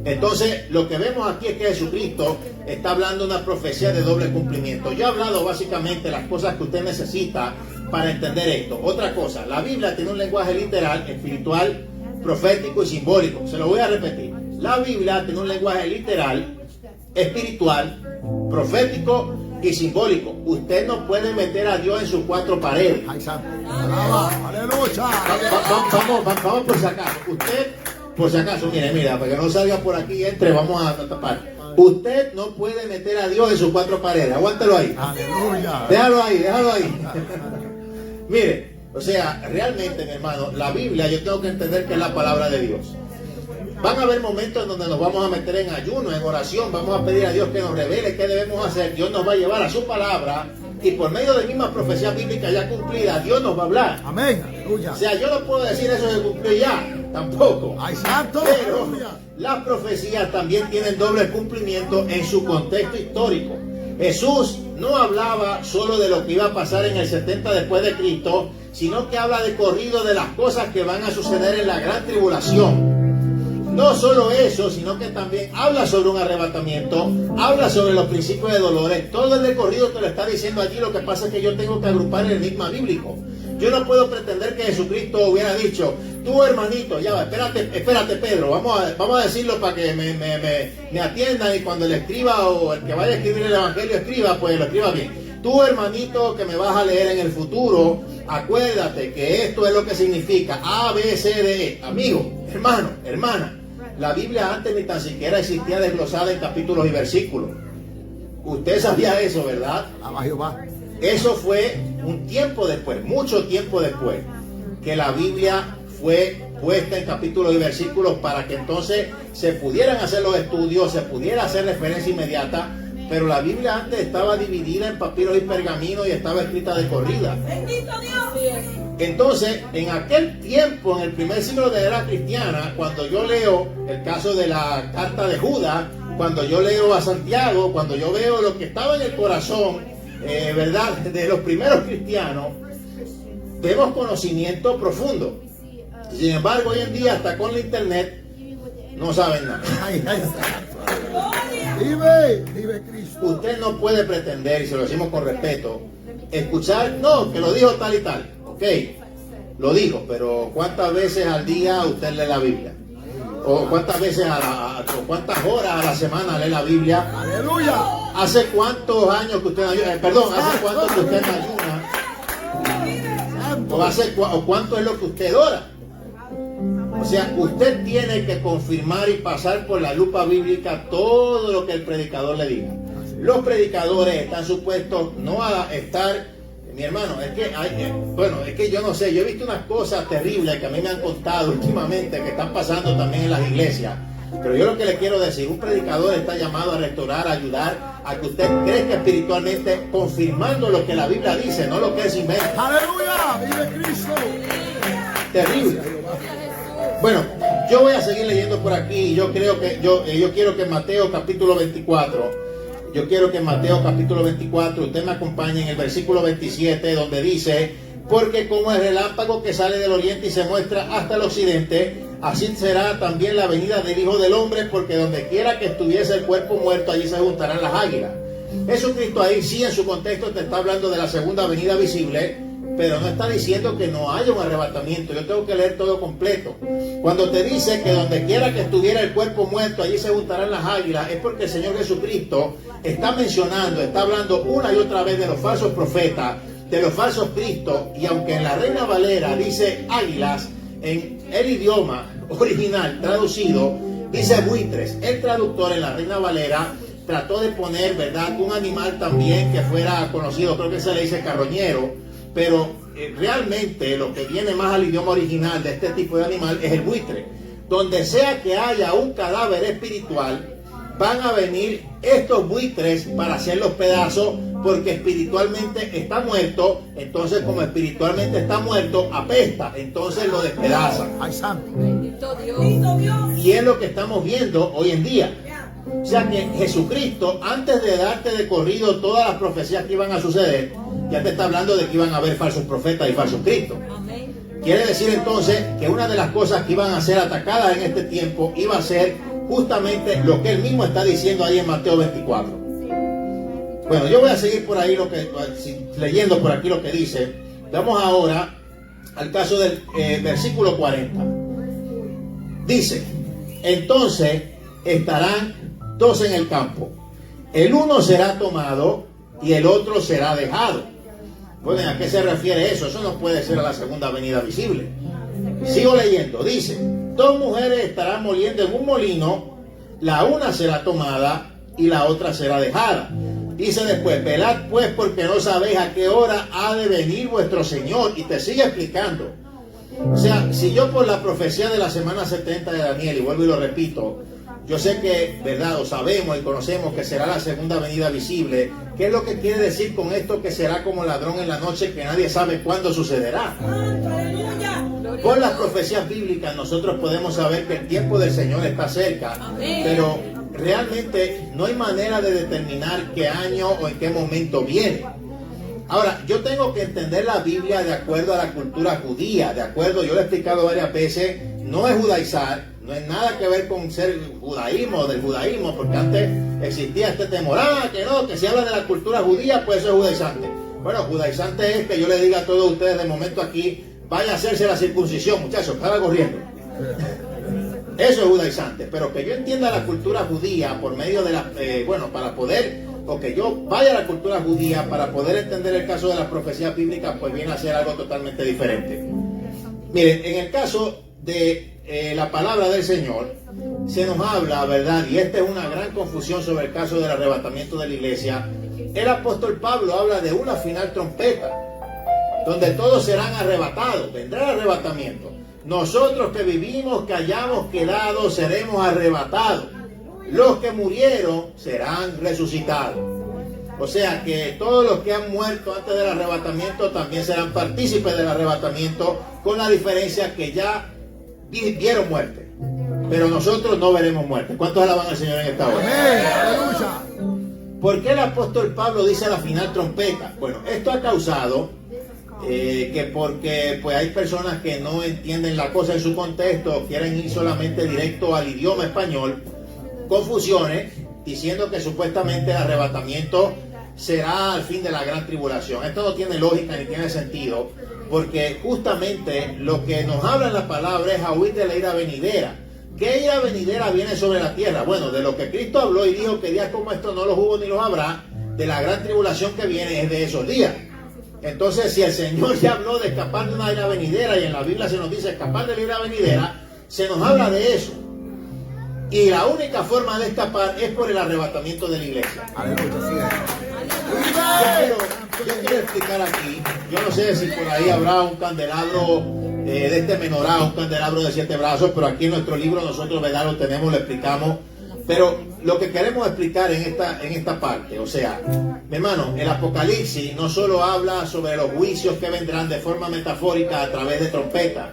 Entonces, lo que vemos aquí es que Jesucristo está hablando de una profecía de doble cumplimiento. Yo he hablado básicamente las cosas que usted necesita para entender esto. Otra cosa, la Biblia tiene un lenguaje literal, espiritual, profético y simbólico. Se lo voy a repetir. La Biblia tiene un lenguaje literal, espiritual, profético y simbólico. Usted no puede meter a Dios en sus cuatro paredes. Vamos por si acaso. Usted, por si acaso, mira, para que no salga por aquí y entre, vamos a tapar. Usted no puede meter a Dios en sus cuatro paredes. Aguántalo ahí. Aleluya. Déjalo ahí. Mire, o sea, realmente, mi hermano, la Biblia, yo tengo que entender que es la palabra de Dios. Van a haber momentos en donde nos vamos a meter en ayuno, en oración, vamos a pedir a Dios que nos revele qué debemos hacer. Dios nos va a llevar a su palabra y por medio de mismas profecías bíblicas ya cumplidas, Dios nos va a hablar. Amén. Aleluya. O sea, yo no puedo decir eso se cumplió ya, tampoco. ¡Ay, santo! Pero Aleluya. las profecías también tienen doble cumplimiento en su contexto histórico. Jesús no hablaba solo de lo que iba a pasar en el 70 después de Cristo, sino que habla de corrido de las cosas que van a suceder en la gran tribulación. No solo eso, sino que también habla sobre un arrebatamiento, habla sobre los principios de dolores. Todo el recorrido te lo está diciendo allí. Lo que pasa es que yo tengo que agrupar el enigma bíblico. Yo no puedo pretender que Jesucristo hubiera dicho, tú hermanito, ya, espérate Pedro, vamos a decirlo para que me atiendan, y cuando el escriba o el que vaya a escribir el evangelio escriba, pues lo escriba bien. Tú hermanito que me vas a leer en el futuro, acuérdate que esto es lo que significa A, B, C, D, E. Amigo, hermano, hermana, la Biblia antes ni tan siquiera existía desglosada en capítulos y versículos. Usted sabía eso, ¿verdad? Alaba Jehová. Eso fue un tiempo después, mucho tiempo después, que la Biblia fue puesta en capítulos y versículos para que entonces se pudieran hacer los estudios, se pudiera hacer referencia inmediata, pero la Biblia antes estaba dividida en papiros y pergaminos y estaba escrita de corrida. Bendito Dios. Entonces, en aquel tiempo, en el primer siglo de la era cristiana, cuando yo leo el caso de la carta de Judas, cuando yo leo a Santiago, cuando yo veo lo que estaba en el corazón, ¿verdad?, de los primeros cristianos, vemos conocimiento profundo. Sin embargo, hoy en día, hasta con la internet, no saben nada. Vive Cristo. Usted no puede pretender, y se lo decimos con respeto, escuchar, no, que lo dijo tal y tal. Ok, lo dijo, pero ¿cuántas veces al día usted lee la Biblia? ¿O cuántas veces o cuántas horas a la semana lee la Biblia? Aleluya. ¿Hace cuántos años que usted ayuna? ¿Hace cuánto que usted ayuna? ¿O cuánto es lo que usted ora? O sea, usted tiene que confirmar y pasar por la lupa bíblica todo lo que el predicador le diga. Los predicadores están supuestos no a estar, mi hermano, es que yo no sé, yo he visto unas cosas terribles que a mí me han contado últimamente que están pasando también en las iglesias. Pero yo lo que le quiero decir, un predicador está llamado a restaurar, a ayudar a que usted crezca espiritualmente, confirmando lo que la Biblia dice, no lo que es inventa. Aleluya. Vive Cristo. Terrible. Bueno, yo voy a seguir leyendo por aquí y yo quiero que Mateo capítulo 24, usted me acompañe en el versículo 27, donde dice: porque como el relámpago que sale del oriente y se muestra hasta el occidente, así será también la venida del Hijo del Hombre, porque donde quiera que estuviese el cuerpo muerto, allí se juntarán las águilas. Jesucristo ahí sí en su contexto te está hablando de la segunda venida visible, pero no está diciendo que no haya un arrebatamiento. Yo tengo que leer todo completo. Cuando te dice que donde quiera que estuviera el cuerpo muerto, allí se juntarán las águilas, es porque el Señor Jesucristo está mencionando, está hablando una y otra vez de los falsos profetas, de los falsos cristos, y aunque en la Reina Valera dice águilas, en el idioma original traducido dice buitres. El traductor en la Reina Valera trató de poner, ¿verdad?, un animal también que fuera conocido, creo que se le dice carroñero, pero realmente lo que viene más al idioma original de este tipo de animal es el buitre. Donde sea que haya un cadáver espiritual, van a venir estos buitres para hacer los pedazos, porque espiritualmente está muerto. Entonces, como espiritualmente está muerto, apesta, entonces lo despedazan. Ay, santo. Bendito Dios. Y es lo que estamos viendo hoy en día. O sea que Jesucristo, antes de darte de corrido todas las profecías que iban a suceder, ya te está hablando de que iban a haber falsos profetas y falsos cristos. Amén. Quiere decir entonces que una de las cosas que iban a ser atacadas en este tiempo iba a ser justamente lo que él mismo está diciendo ahí en Mateo 24. Bueno, yo voy a seguir por ahí leyendo por aquí lo que dice. Vamos ahora al caso del versículo 40. Dice: entonces estarán dos en el campo, el uno será tomado y el otro será dejado. Bueno, ¿a qué se refiere eso? Eso no puede ser a la segunda venida visible. Sigo leyendo, dice: dos mujeres estarán moliendo en un molino, la una será tomada y la otra será dejada. Dice después: velad pues, porque no sabéis a qué hora ha de venir vuestro Señor. Y te sigue explicando. O sea, si yo por la profecía de la semana 70 de Daniel, y vuelvo y lo repito, yo sé que, ¿verdad?, o sabemos y conocemos que será la segunda venida visible. ¿Qué es lo que quiere decir con esto? Que será como ladrón en la noche, que nadie sabe cuándo sucederá. Por las profecías bíblicas nosotros podemos saber que el tiempo del Señor está cerca. Amén. Pero realmente no hay manera de determinar qué año o en qué momento viene. Ahora, yo tengo que entender la Biblia de acuerdo a la cultura judía, de acuerdo, yo lo he explicado varias veces, no es judaizar, no es nada que ver con ser judaísmo o del judaísmo, porque antes existía este temor, que no, que si habla de la cultura judía, pues eso es judaizante. Bueno, judaizante es que yo le diga a todos ustedes de momento aquí: vaya a hacerse la circuncisión, muchachos, para corriendo. Eso es judaizante, pero que yo entienda la cultura judía por medio de para poder, o que yo vaya a la cultura judía para poder entender el caso de las profecías bíblicas, pues viene a ser algo totalmente diferente. Miren, en el caso de la palabra del Señor, se nos habla, ¿verdad? Y esta es una gran confusión sobre el caso del arrebatamiento de la iglesia. El apóstol Pablo habla de una final trompeta, donde todos serán arrebatados, vendrá el arrebatamiento. Nosotros que vivimos, que hayamos quedado, seremos arrebatados. los que murieron serán resucitados. O sea que todos los que han muerto antes del arrebatamiento también serán partícipes del arrebatamiento, con la diferencia que ya vieron muerte. Pero nosotros no veremos muerte. ¿Cuántos alaban al Señor en esta hora? Amén. Aleluya. ¿Por qué el apóstol Pablo dice la final trompeta? Bueno, esto ha causado que porque pues hay personas que no entienden la cosa en su contexto, quieren ir solamente directo al idioma español, confusiones, diciendo que supuestamente el arrebatamiento será al fin de la gran tribulación. Esto no tiene lógica ni tiene sentido, porque justamente lo que nos habla en la palabra es a huir de la ira venidera. ¿Qué ira venidera viene sobre la tierra? Bueno, de lo que Cristo habló y dijo que días como estos no los hubo ni los habrá, de la gran tribulación que viene es de esos días. Entonces, si el Señor ya habló de escapar de una ira venidera, y en la Biblia se nos dice escapar de la ira venidera, se nos habla de eso. Y la única forma de escapar es por el arrebatamiento de la iglesia. Aleluya. Yo quiero explicar aquí, yo no sé si por ahí habrá un candelabro de este menorá, un candelabro de 7 brazos, pero aquí en nuestro libro nosotros, ¿verdad?, lo tenemos, lo explicamos. Pero lo que queremos explicar en esta parte, o sea, mi hermano, el Apocalipsis no solo habla sobre los juicios que vendrán de forma metafórica a través de trompetas,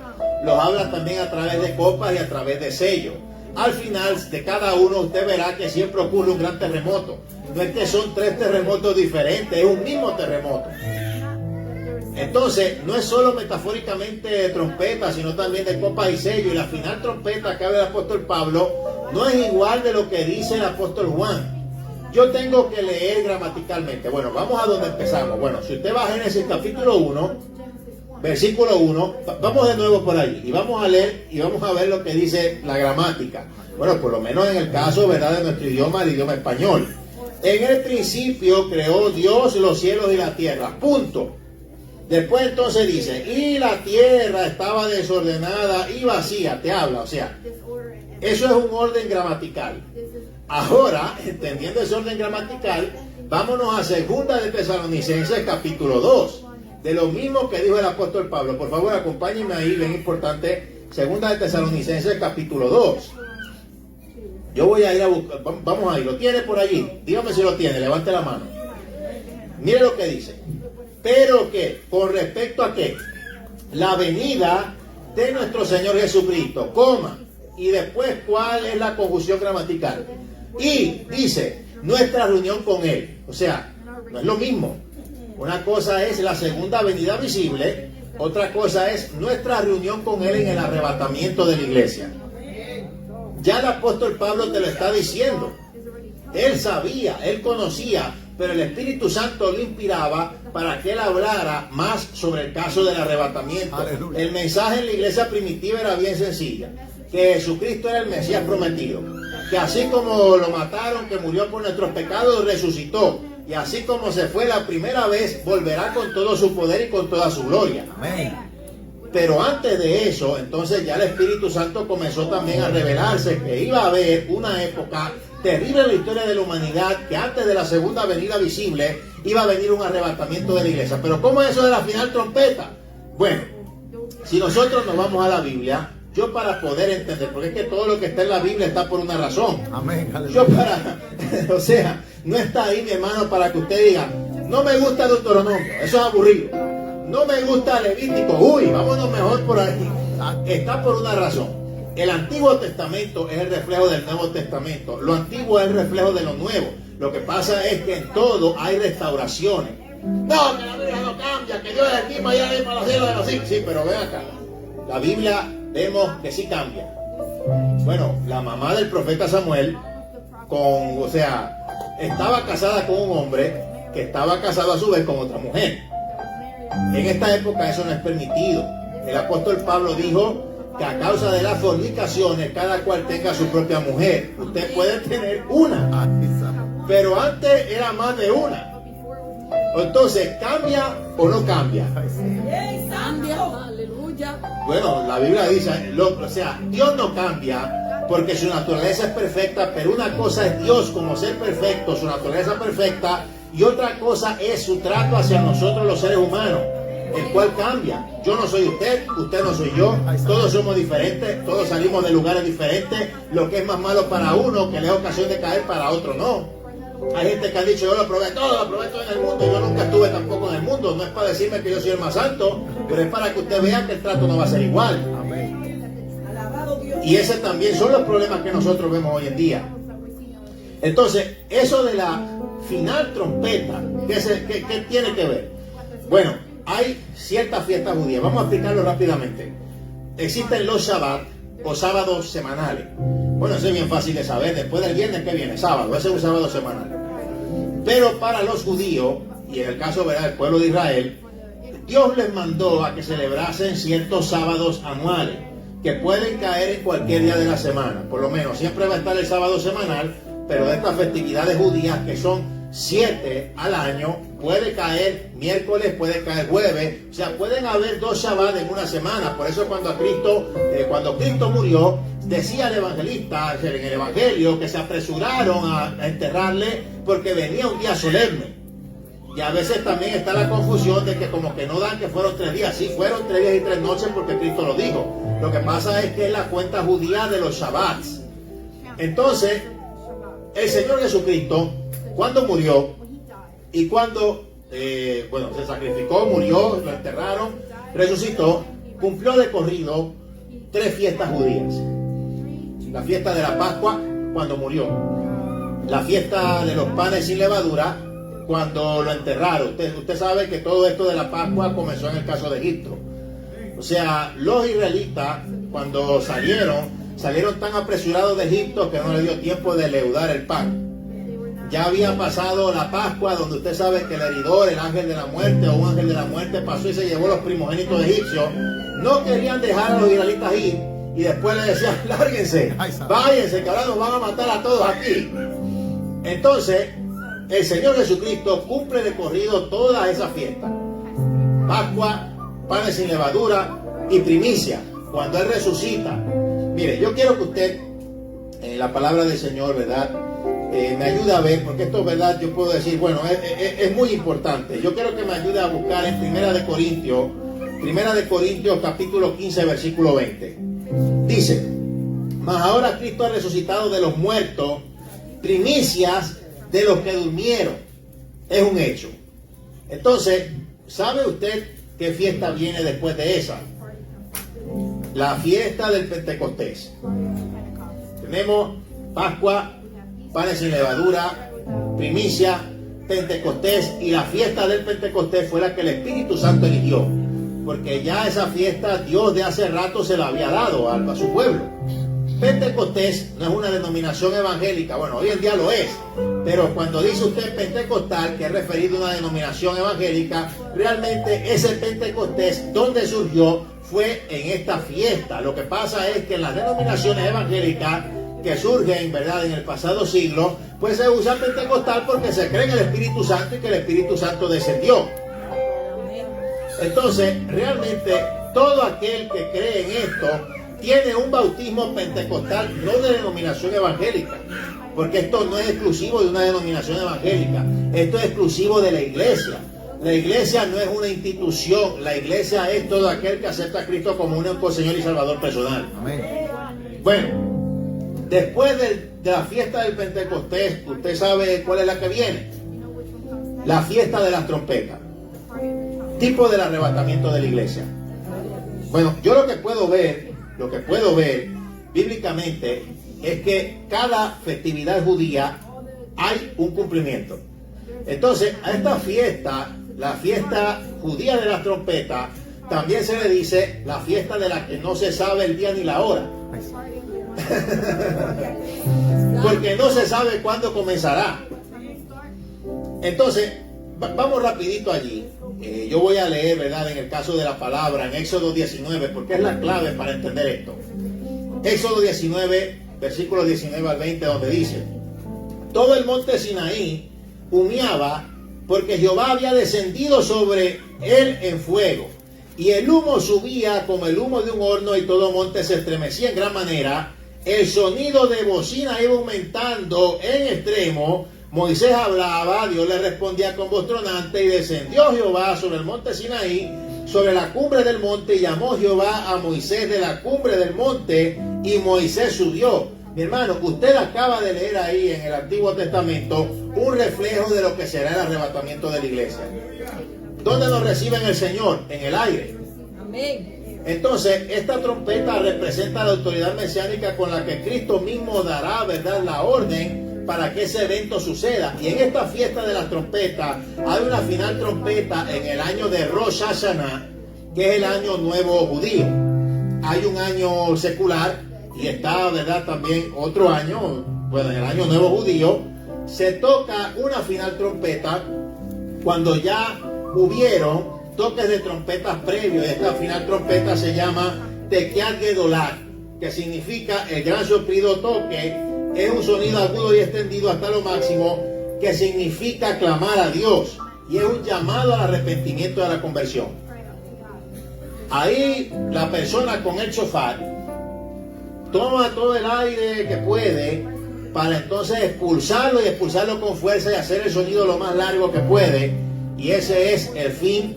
los habla también a través de copas y a través de sellos. Al final de cada uno usted verá que siempre ocurre un gran terremoto. No es que son 3 terremotos diferentes, es un mismo terremoto. Entonces, no es solo metafóricamente de trompeta, sino también de copas y sello. Y la final trompeta que habla el apóstol Pablo no es igual de lo que dice el apóstol Juan. Yo tengo que leer gramaticalmente. Bueno, vamos a donde empezamos. Bueno, si usted va a Génesis capítulo 1, versículo 1, vamos de nuevo por ahí. Y vamos a leer y vamos a ver lo que dice la gramática. Bueno, por lo menos en el caso, ¿verdad?, de nuestro idioma, el idioma español. En el principio creó Dios los cielos y la tierra. Punto. Después entonces dice, y la tierra estaba desordenada y vacía, te habla, o sea, eso es un orden gramatical. Ahora, entendiendo ese orden gramatical, vámonos a 2 de Tesalonicenses capítulo 2, de lo mismo que dijo el apóstol Pablo. Por favor, acompáñenme ahí, bien importante, 2 de Tesalonicenses capítulo 2. Yo voy a ir a buscar, vamos ahí, ¿lo tiene por allí? Dígame si lo tiene, levante la mano. Mire lo que dice. Pero que, con respecto a qué, la venida de nuestro Señor Jesucristo, coma, y después cuál es la conjunción gramatical. Y dice, nuestra reunión con Él. O sea, no es lo mismo. Una cosa es la segunda venida visible, otra cosa es nuestra reunión con Él en el arrebatamiento de la iglesia. Ya el apóstol Pablo te lo está diciendo. Él sabía, él conocía, pero el Espíritu Santo lo inspiraba para que él hablara más sobre el caso del arrebatamiento. Aleluya. El mensaje en la iglesia primitiva era bien sencilla, que Jesucristo era el Mesías prometido, que así como lo mataron, que murió por nuestros pecados, resucitó, y así como se fue la primera vez, volverá con todo su poder y con toda su gloria. Amén. Pero antes de eso, entonces ya el Espíritu Santo comenzó también a revelarse que iba a haber una época terrible en la historia de la humanidad, que antes de la segunda venida visible iba a venir un arrebatamiento de la iglesia. Pero ¿cómo es eso de la final trompeta? Bueno, si nosotros nos vamos a la Biblia, yo para poder entender, porque es que todo lo que está en la Biblia está por una razón. Amén. Yo o sea, no está ahí, mi hermano, para que usted diga, no me gusta Deuteronomio, eso es aburrido. No me gusta Levítico, uy, vámonos mejor por ahí. Está por una razón. El Antiguo Testamento es el reflejo del Nuevo Testamento. Lo antiguo es el reflejo de lo nuevo. Lo que pasa es que en todo hay restauraciones. No, que la Biblia no cambia, que Dios es aquí, mañana es para los cielos de los cielos. Sí, pero ven acá. La Biblia vemos que sí cambia. Bueno, la mamá del profeta Samuel, estaba casada con un hombre que estaba casado a su vez con otra mujer. En esta época eso no es permitido. El apóstol Pablo dijo que a causa de las fornicaciones cada cual tenga su propia mujer. Usted puede tener una, pero antes era más de una. Entonces, ¿cambia o no cambia? Cambia. Aleluya. Bueno, la Biblia dice, Dios no cambia porque su naturaleza es perfecta, pero una cosa es Dios como ser perfecto, su naturaleza perfecta, y otra cosa es su trato hacia nosotros los seres humanos. el cual cambia. Yo no soy usted, usted no soy yo, todos somos diferentes, todos salimos de lugares diferentes. Lo que es más malo para uno, que le da ocasión de caer, para otro no. Hay gente que ha dicho, yo lo probé todo en el mundo, yo nunca estuve tampoco en el mundo. No es para decirme que yo soy el más santo, pero es para que usted vea que el trato no va a ser igual. Y ese también son los problemas que nosotros vemos hoy en día. Entonces, eso de la final trompeta, ¿qué tiene que ver? Bueno, hay ciertas fiestas judías. Vamos a explicarlo rápidamente. Existen los Shabbat o sábados semanales. Bueno, eso es bien fácil de saber. Después del viernes, ¿qué viene? Sábado. Ese es un sábado semanal. Pero para los judíos, y en el caso del pueblo de Israel, Dios les mandó a que celebrasen ciertos sábados anuales, que pueden caer en cualquier día de la semana. Por lo menos, siempre va a estar el sábado semanal, pero de estas festividades judías, que son 7 al año, puede caer miércoles, puede caer jueves. O sea, pueden haber 2 Shabbat en una semana. Por eso cuando Cristo murió, decía el evangelista en el evangelio que se apresuraron a enterrarle porque venía un día solemne. Y a veces también está la confusión de que como que no dan que fueron 3 días. Sí, fueron 3 días y 3 noches porque Cristo lo dijo. Lo que pasa es que es la cuenta judía de los Shabbats. Entonces, el Señor Jesucristo, cuando murió y cuando se sacrificó, murió, lo enterraron, resucitó, cumplió de corrido 3 fiestas judías. La fiesta de la Pascua, cuando murió. La fiesta de los panes sin levadura, cuando lo enterraron. Usted sabe que todo esto de la Pascua comenzó en el caso de Egipto. O sea, los israelitas, cuando salieron tan apresurados de Egipto que no les dio tiempo de leudar el pan. Ya había pasado la Pascua, donde usted sabe que el heridor, el ángel de la muerte o un ángel de la muerte, pasó y se llevó los primogénitos egipcios. No querían dejar a los israelitas ir y después le decían, lárguense, váyanse, que ahora nos van a matar a todos aquí. Entonces, el Señor Jesucristo cumple de corrido todas esas fiestas. Pascua, panes sin levadura y primicia, cuando Él resucita. Mire, yo quiero que usted, la palabra del Señor, ¿verdad? Me ayude a ver, porque esto, ¿verdad? Yo puedo decir, bueno, es muy importante. Yo quiero que me ayude a buscar en Primera de Corintios capítulo 15, versículo 20. Dice, mas ahora Cristo ha resucitado de los muertos, primicias de los que durmieron. Es un hecho. Entonces, ¿sabe usted qué fiesta viene después de esa? La fiesta del Pentecostés. Tenemos Pascua, panes sin levadura, primicia, Pentecostés, y la fiesta del Pentecostés fue la que el Espíritu Santo eligió, porque ya esa fiesta Dios de hace rato se la había dado a su pueblo. Pentecostés no es una denominación evangélica, bueno, hoy en día lo es, pero cuando dice usted pentecostal, que es referido a una denominación evangélica, realmente ese Pentecostés, donde surgió, fue en esta fiesta. Lo que pasa es que en las denominaciones evangélicas que surgen, ¿verdad?, en el pasado siglo, pues se usa pentecostal porque se cree en el Espíritu Santo y que el Espíritu Santo descendió. Entonces, realmente, todo aquel que cree en esto tiene un bautismo pentecostal, no de denominación evangélica, porque esto no es exclusivo de una denominación evangélica, esto es exclusivo de la iglesia. La iglesia no es una institución, la iglesia es todo aquel que acepta a Cristo como único Señor y Salvador personal. Amén. Bueno, después de la fiesta del Pentecostés, usted sabe cuál es la que viene. La fiesta de las trompetas, tipo del arrebatamiento de la iglesia. Bueno, yo lo que puedo ver bíblicamente es que cada festividad judía hay un cumplimiento. Entonces, a esta fiesta, la fiesta judía de las trompetas, también se le dice la fiesta de la que no se sabe el día ni la hora. Porque no se sabe cuándo comenzará. Entonces, vamos rapidito allí. Yo voy a leer, ¿verdad?, en el caso de la palabra, en Éxodo 19, porque es la clave para entender esto. Éxodo 19, versículos 19 al 20, donde dice: todo el monte Sinaí humeaba, porque Jehová había descendido sobre él en fuego, y el humo subía como el humo de un horno, y todo monte se estremecía en gran manera. El sonido de bocina iba aumentando en extremo. Moisés hablaba, Dios le respondía con voz tronante, y descendió Jehová sobre el monte Sinaí sobre la cumbre del monte, y llamó Jehová a Moisés de la cumbre del monte, y Moisés subió. Mi hermano, usted acaba de leer ahí en el Antiguo Testamento un reflejo de lo que será el arrebatamiento de la iglesia. ¿Dónde nos reciben el Señor? En el aire. Amén. Entonces, esta trompeta representa la autoridad mesiánica con la que Cristo mismo dará, ¿verdad?, la orden para que ese evento suceda. Y en esta fiesta de la trompeta hay una final trompeta en el año de Rosh Hashanah, que es el año nuevo judío. Hay un año secular y está, ¿verdad?, también otro año, bueno, en el año nuevo judío, se toca una final trompeta cuando ya hubieron toques de trompetas previos. Esta final trompeta se llama Tekiat Gedolah, que significa el gran soplido toque. Es un sonido agudo y extendido hasta lo máximo, que significa clamar a Dios, y es un llamado al arrepentimiento y a la conversión. Ahí la persona con el shofar toma todo el aire que puede para entonces expulsarlo, y expulsarlo con fuerza y hacer el sonido lo más largo que puede. Y ese es el fin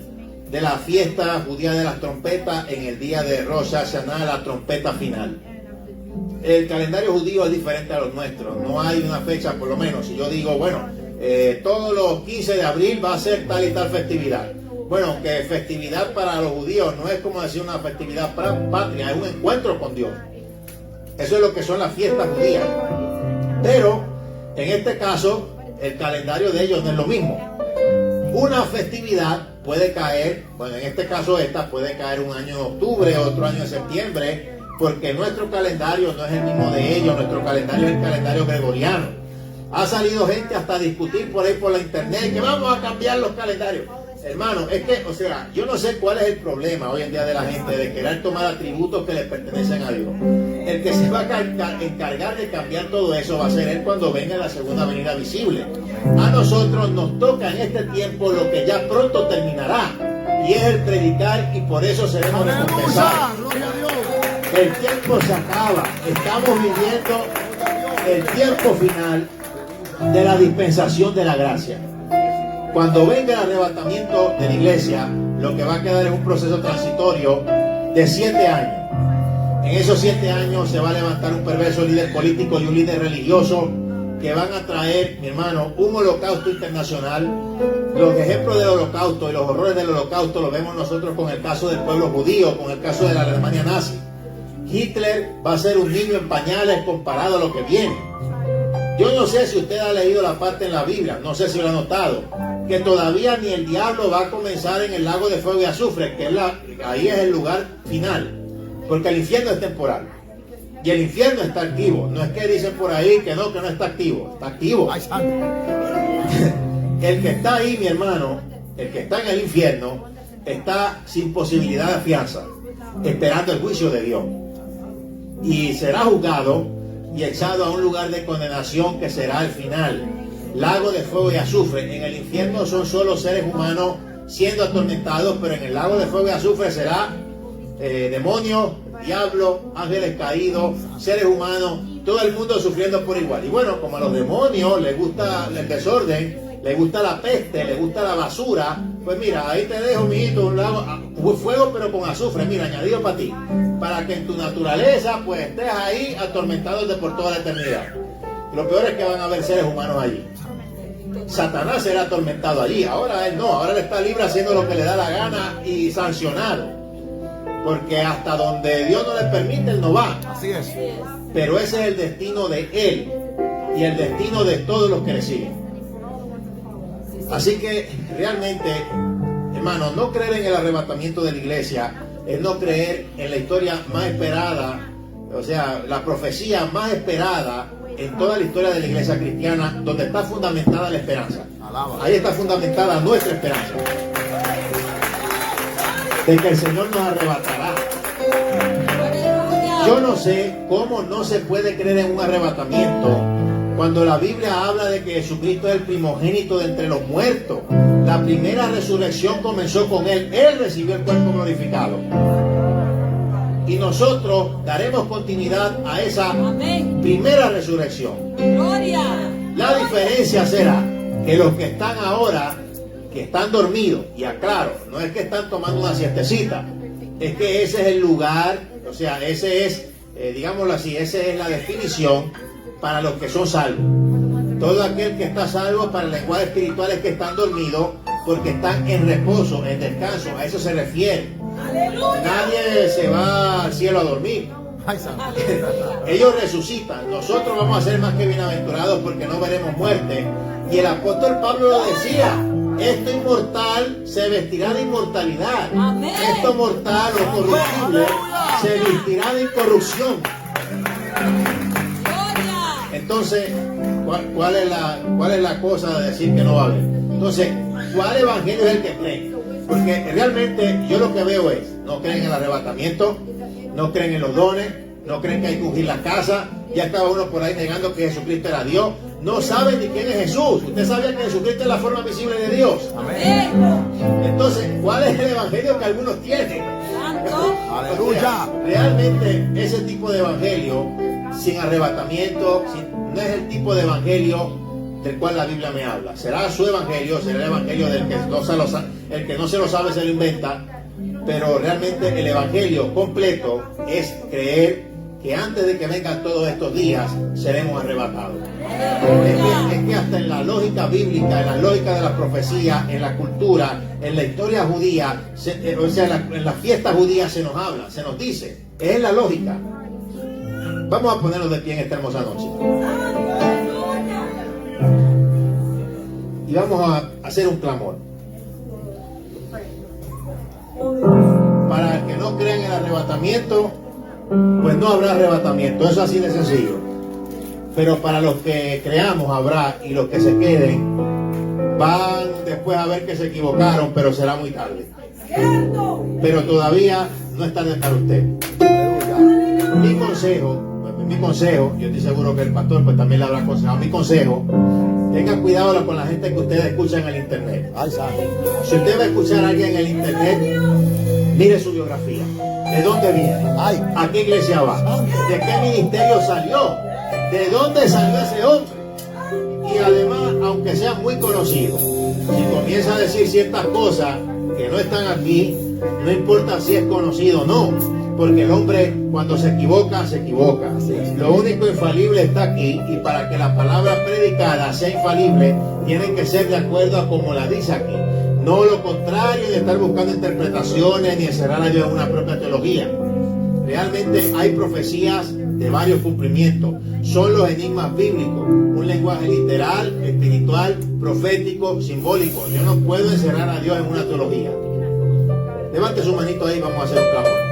de la fiesta judía de las trompetas en el día de Rosh Hashanah, la trompeta final. El calendario judío es diferente a los nuestros. No hay una fecha, por lo menos. Si yo digo, bueno, todos los 15 de abril va a ser tal y tal festividad. Bueno, que festividad para los judíos no es como decir una festividad patria, es un encuentro con Dios. Eso es lo que son las fiestas judías. Pero, en este caso, el calendario de ellos no es lo mismo. Una festividad puede caer, bueno, en este caso esta puede caer un año en octubre, otro año en septiembre, porque nuestro calendario no es el mismo de ellos. Nuestro calendario es el calendario gregoriano. Ha salido gente hasta a discutir por ahí por la internet que vamos a cambiar los calendarios. Hermano, es que, o sea, yo no sé cuál es el problema hoy en día de la gente de querer tomar atributos que le pertenecen a Dios. El que se va a encargar de cambiar todo eso va a ser Él cuando venga la segunda venida visible. A nosotros nos toca en este tiempo lo que ya pronto terminará, y es el predicar, y por eso seremos recompensados. El tiempo se acaba. Estamos viviendo el tiempo final de la dispensación de la gracia. Cuando venga el arrebatamiento de la iglesia, lo que va a quedar es un proceso transitorio de 7 años. En esos 7 años se va a levantar un perverso líder político y un líder religioso que van a traer, mi hermano, un holocausto internacional. Los ejemplos del holocausto y los horrores del holocausto los vemos nosotros con el caso del pueblo judío, con el caso de la Alemania nazi. Hitler va a ser un niño en pañales comparado a lo que viene. Yo no sé si usted ha leído la parte en la Biblia, no sé si lo ha notado, que todavía ni el diablo va a comenzar en el lago de fuego y azufre, que es ahí es el lugar final, porque el infierno es temporal y el infierno está activo. No es que dicen por ahí que no está activo, está activo. El que está ahí, mi hermano, el que está en el infierno, está sin posibilidad de fianza, esperando el juicio de Dios, y será juzgado y echado a un lugar de condenación que será el final, lago de fuego y azufre. En el infierno son solo seres humanos siendo atormentados, pero en el lago de fuego y azufre será demonios, diablos, ángeles caídos, seres humanos, todo el mundo sufriendo por igual. Y bueno, como a los demonios les gusta el desorden, les gusta la peste, les gusta la basura, pues mira, ahí te dejo, mijito, un lago, fuego pero con azufre, mira, añadido para ti, para que en tu naturaleza pues estés ahí atormentándote por toda la eternidad. Lo peor es que van a haber seres humanos allí. Satanás será atormentado allí. Ahora él no, ahora él está libre haciendo lo que le da la gana y sancionado, porque hasta donde Dios no le permite, él no va. Así es. Pero ese es el destino de él y el destino de todos los que le siguen. Así que realmente, hermano, no creer en el arrebatamiento de la iglesia es no creer en la historia más esperada, o sea, la profecía más esperada en toda la historia de la iglesia cristiana, donde está fundamentada la esperanza. Ahí está fundamentada nuestra esperanza de que el Señor nos arrebatará. Yo no sé cómo no se puede creer en un arrebatamiento cuando la Biblia habla de que Jesucristo es el primogénito de entre los muertos. La primera resurrección comenzó con Él. Él recibió el cuerpo glorificado. Y nosotros daremos continuidad a esa primera resurrección. Gloria. La diferencia será que los que están ahora, que están dormidos, y aclaro, no es que están tomando una siestecita, es que ese es el lugar, o sea, ese es, digámoslo así, esa es la definición para los que son salvos. Todo aquel que está salvo para el lenguaje espiritual es que están dormidos porque están en reposo, en descanso, a eso se refiere. Nadie se va al cielo a dormir. Ellos resucitan. Nosotros vamos a ser más que bienaventurados porque no veremos muerte. Y el apóstol Pablo lo decía: esto inmortal se vestirá de inmortalidad. Amén. Esto mortal o corruptible se vestirá de incorrupción. Entonces, ¿cuál es la cosa de decir que no va a haber? Entonces, ¿cuál evangelio es el que creen? Porque realmente yo lo que veo es, no creen en el arrebatamiento, no creen en los dones, no creen que hay que ungir la casa, ya estaba uno por ahí negando que Jesucristo era Dios, no saben ni quién es Jesús. Usted sabía que Jesucristo es la forma visible de Dios. Amén. Entonces, ¿cuál es el evangelio que algunos tienen? Santo. Aleluya. Realmente ese tipo de evangelio, sin arrebatamiento, no es el tipo de evangelio del cual la Biblia me habla. Será su evangelio, será el evangelio del que el que no se lo sabe se lo inventa, pero realmente el evangelio completo es creer que antes de que vengan todos estos días seremos arrebatados. Es que hasta en la lógica bíblica, en la lógica de la profecía, en la cultura, en la historia judía, o sea, en la fiesta judía se nos habla, se nos dice, es la lógica. Vamos a ponernos de pie en esta hermosa noche. Y vamos a hacer un clamor. Para el que no crea en el arrebatamiento, pues no habrá arrebatamiento. Eso es así de sencillo. Pero para los que creamos habrá, y los que se queden van después a ver que se equivocaron, pero será muy tarde. Pero todavía no es tarde para usted. Mi consejo, yo estoy seguro que el pastor pues también le habrá aconsejado. Mi consejo: tenga cuidado con la gente que ustedes escuchan en el internet. Si usted va a escuchar a alguien en el internet, mire su biografía. ¿De dónde viene? ¿A qué iglesia va? ¿De qué ministerio salió? ¿De dónde salió ese hombre? Y además, aunque sea muy conocido, si comienza a decir ciertas cosas que no están aquí, no importa si es conocido o no. Porque el hombre, cuando se equivoca, se equivoca. Lo único infalible está aquí, y para que la palabra predicada sea infalible, tienen que ser de acuerdo a como la dice aquí. No lo contrario de estar buscando interpretaciones ni encerrar a Dios en una propia teología. Realmente hay profecías de varios cumplimientos. Son los enigmas bíblicos. Un lenguaje literal, espiritual, profético, simbólico. Yo no puedo encerrar a Dios en una teología. Levante su manito ahí, vamos a hacer un clamor.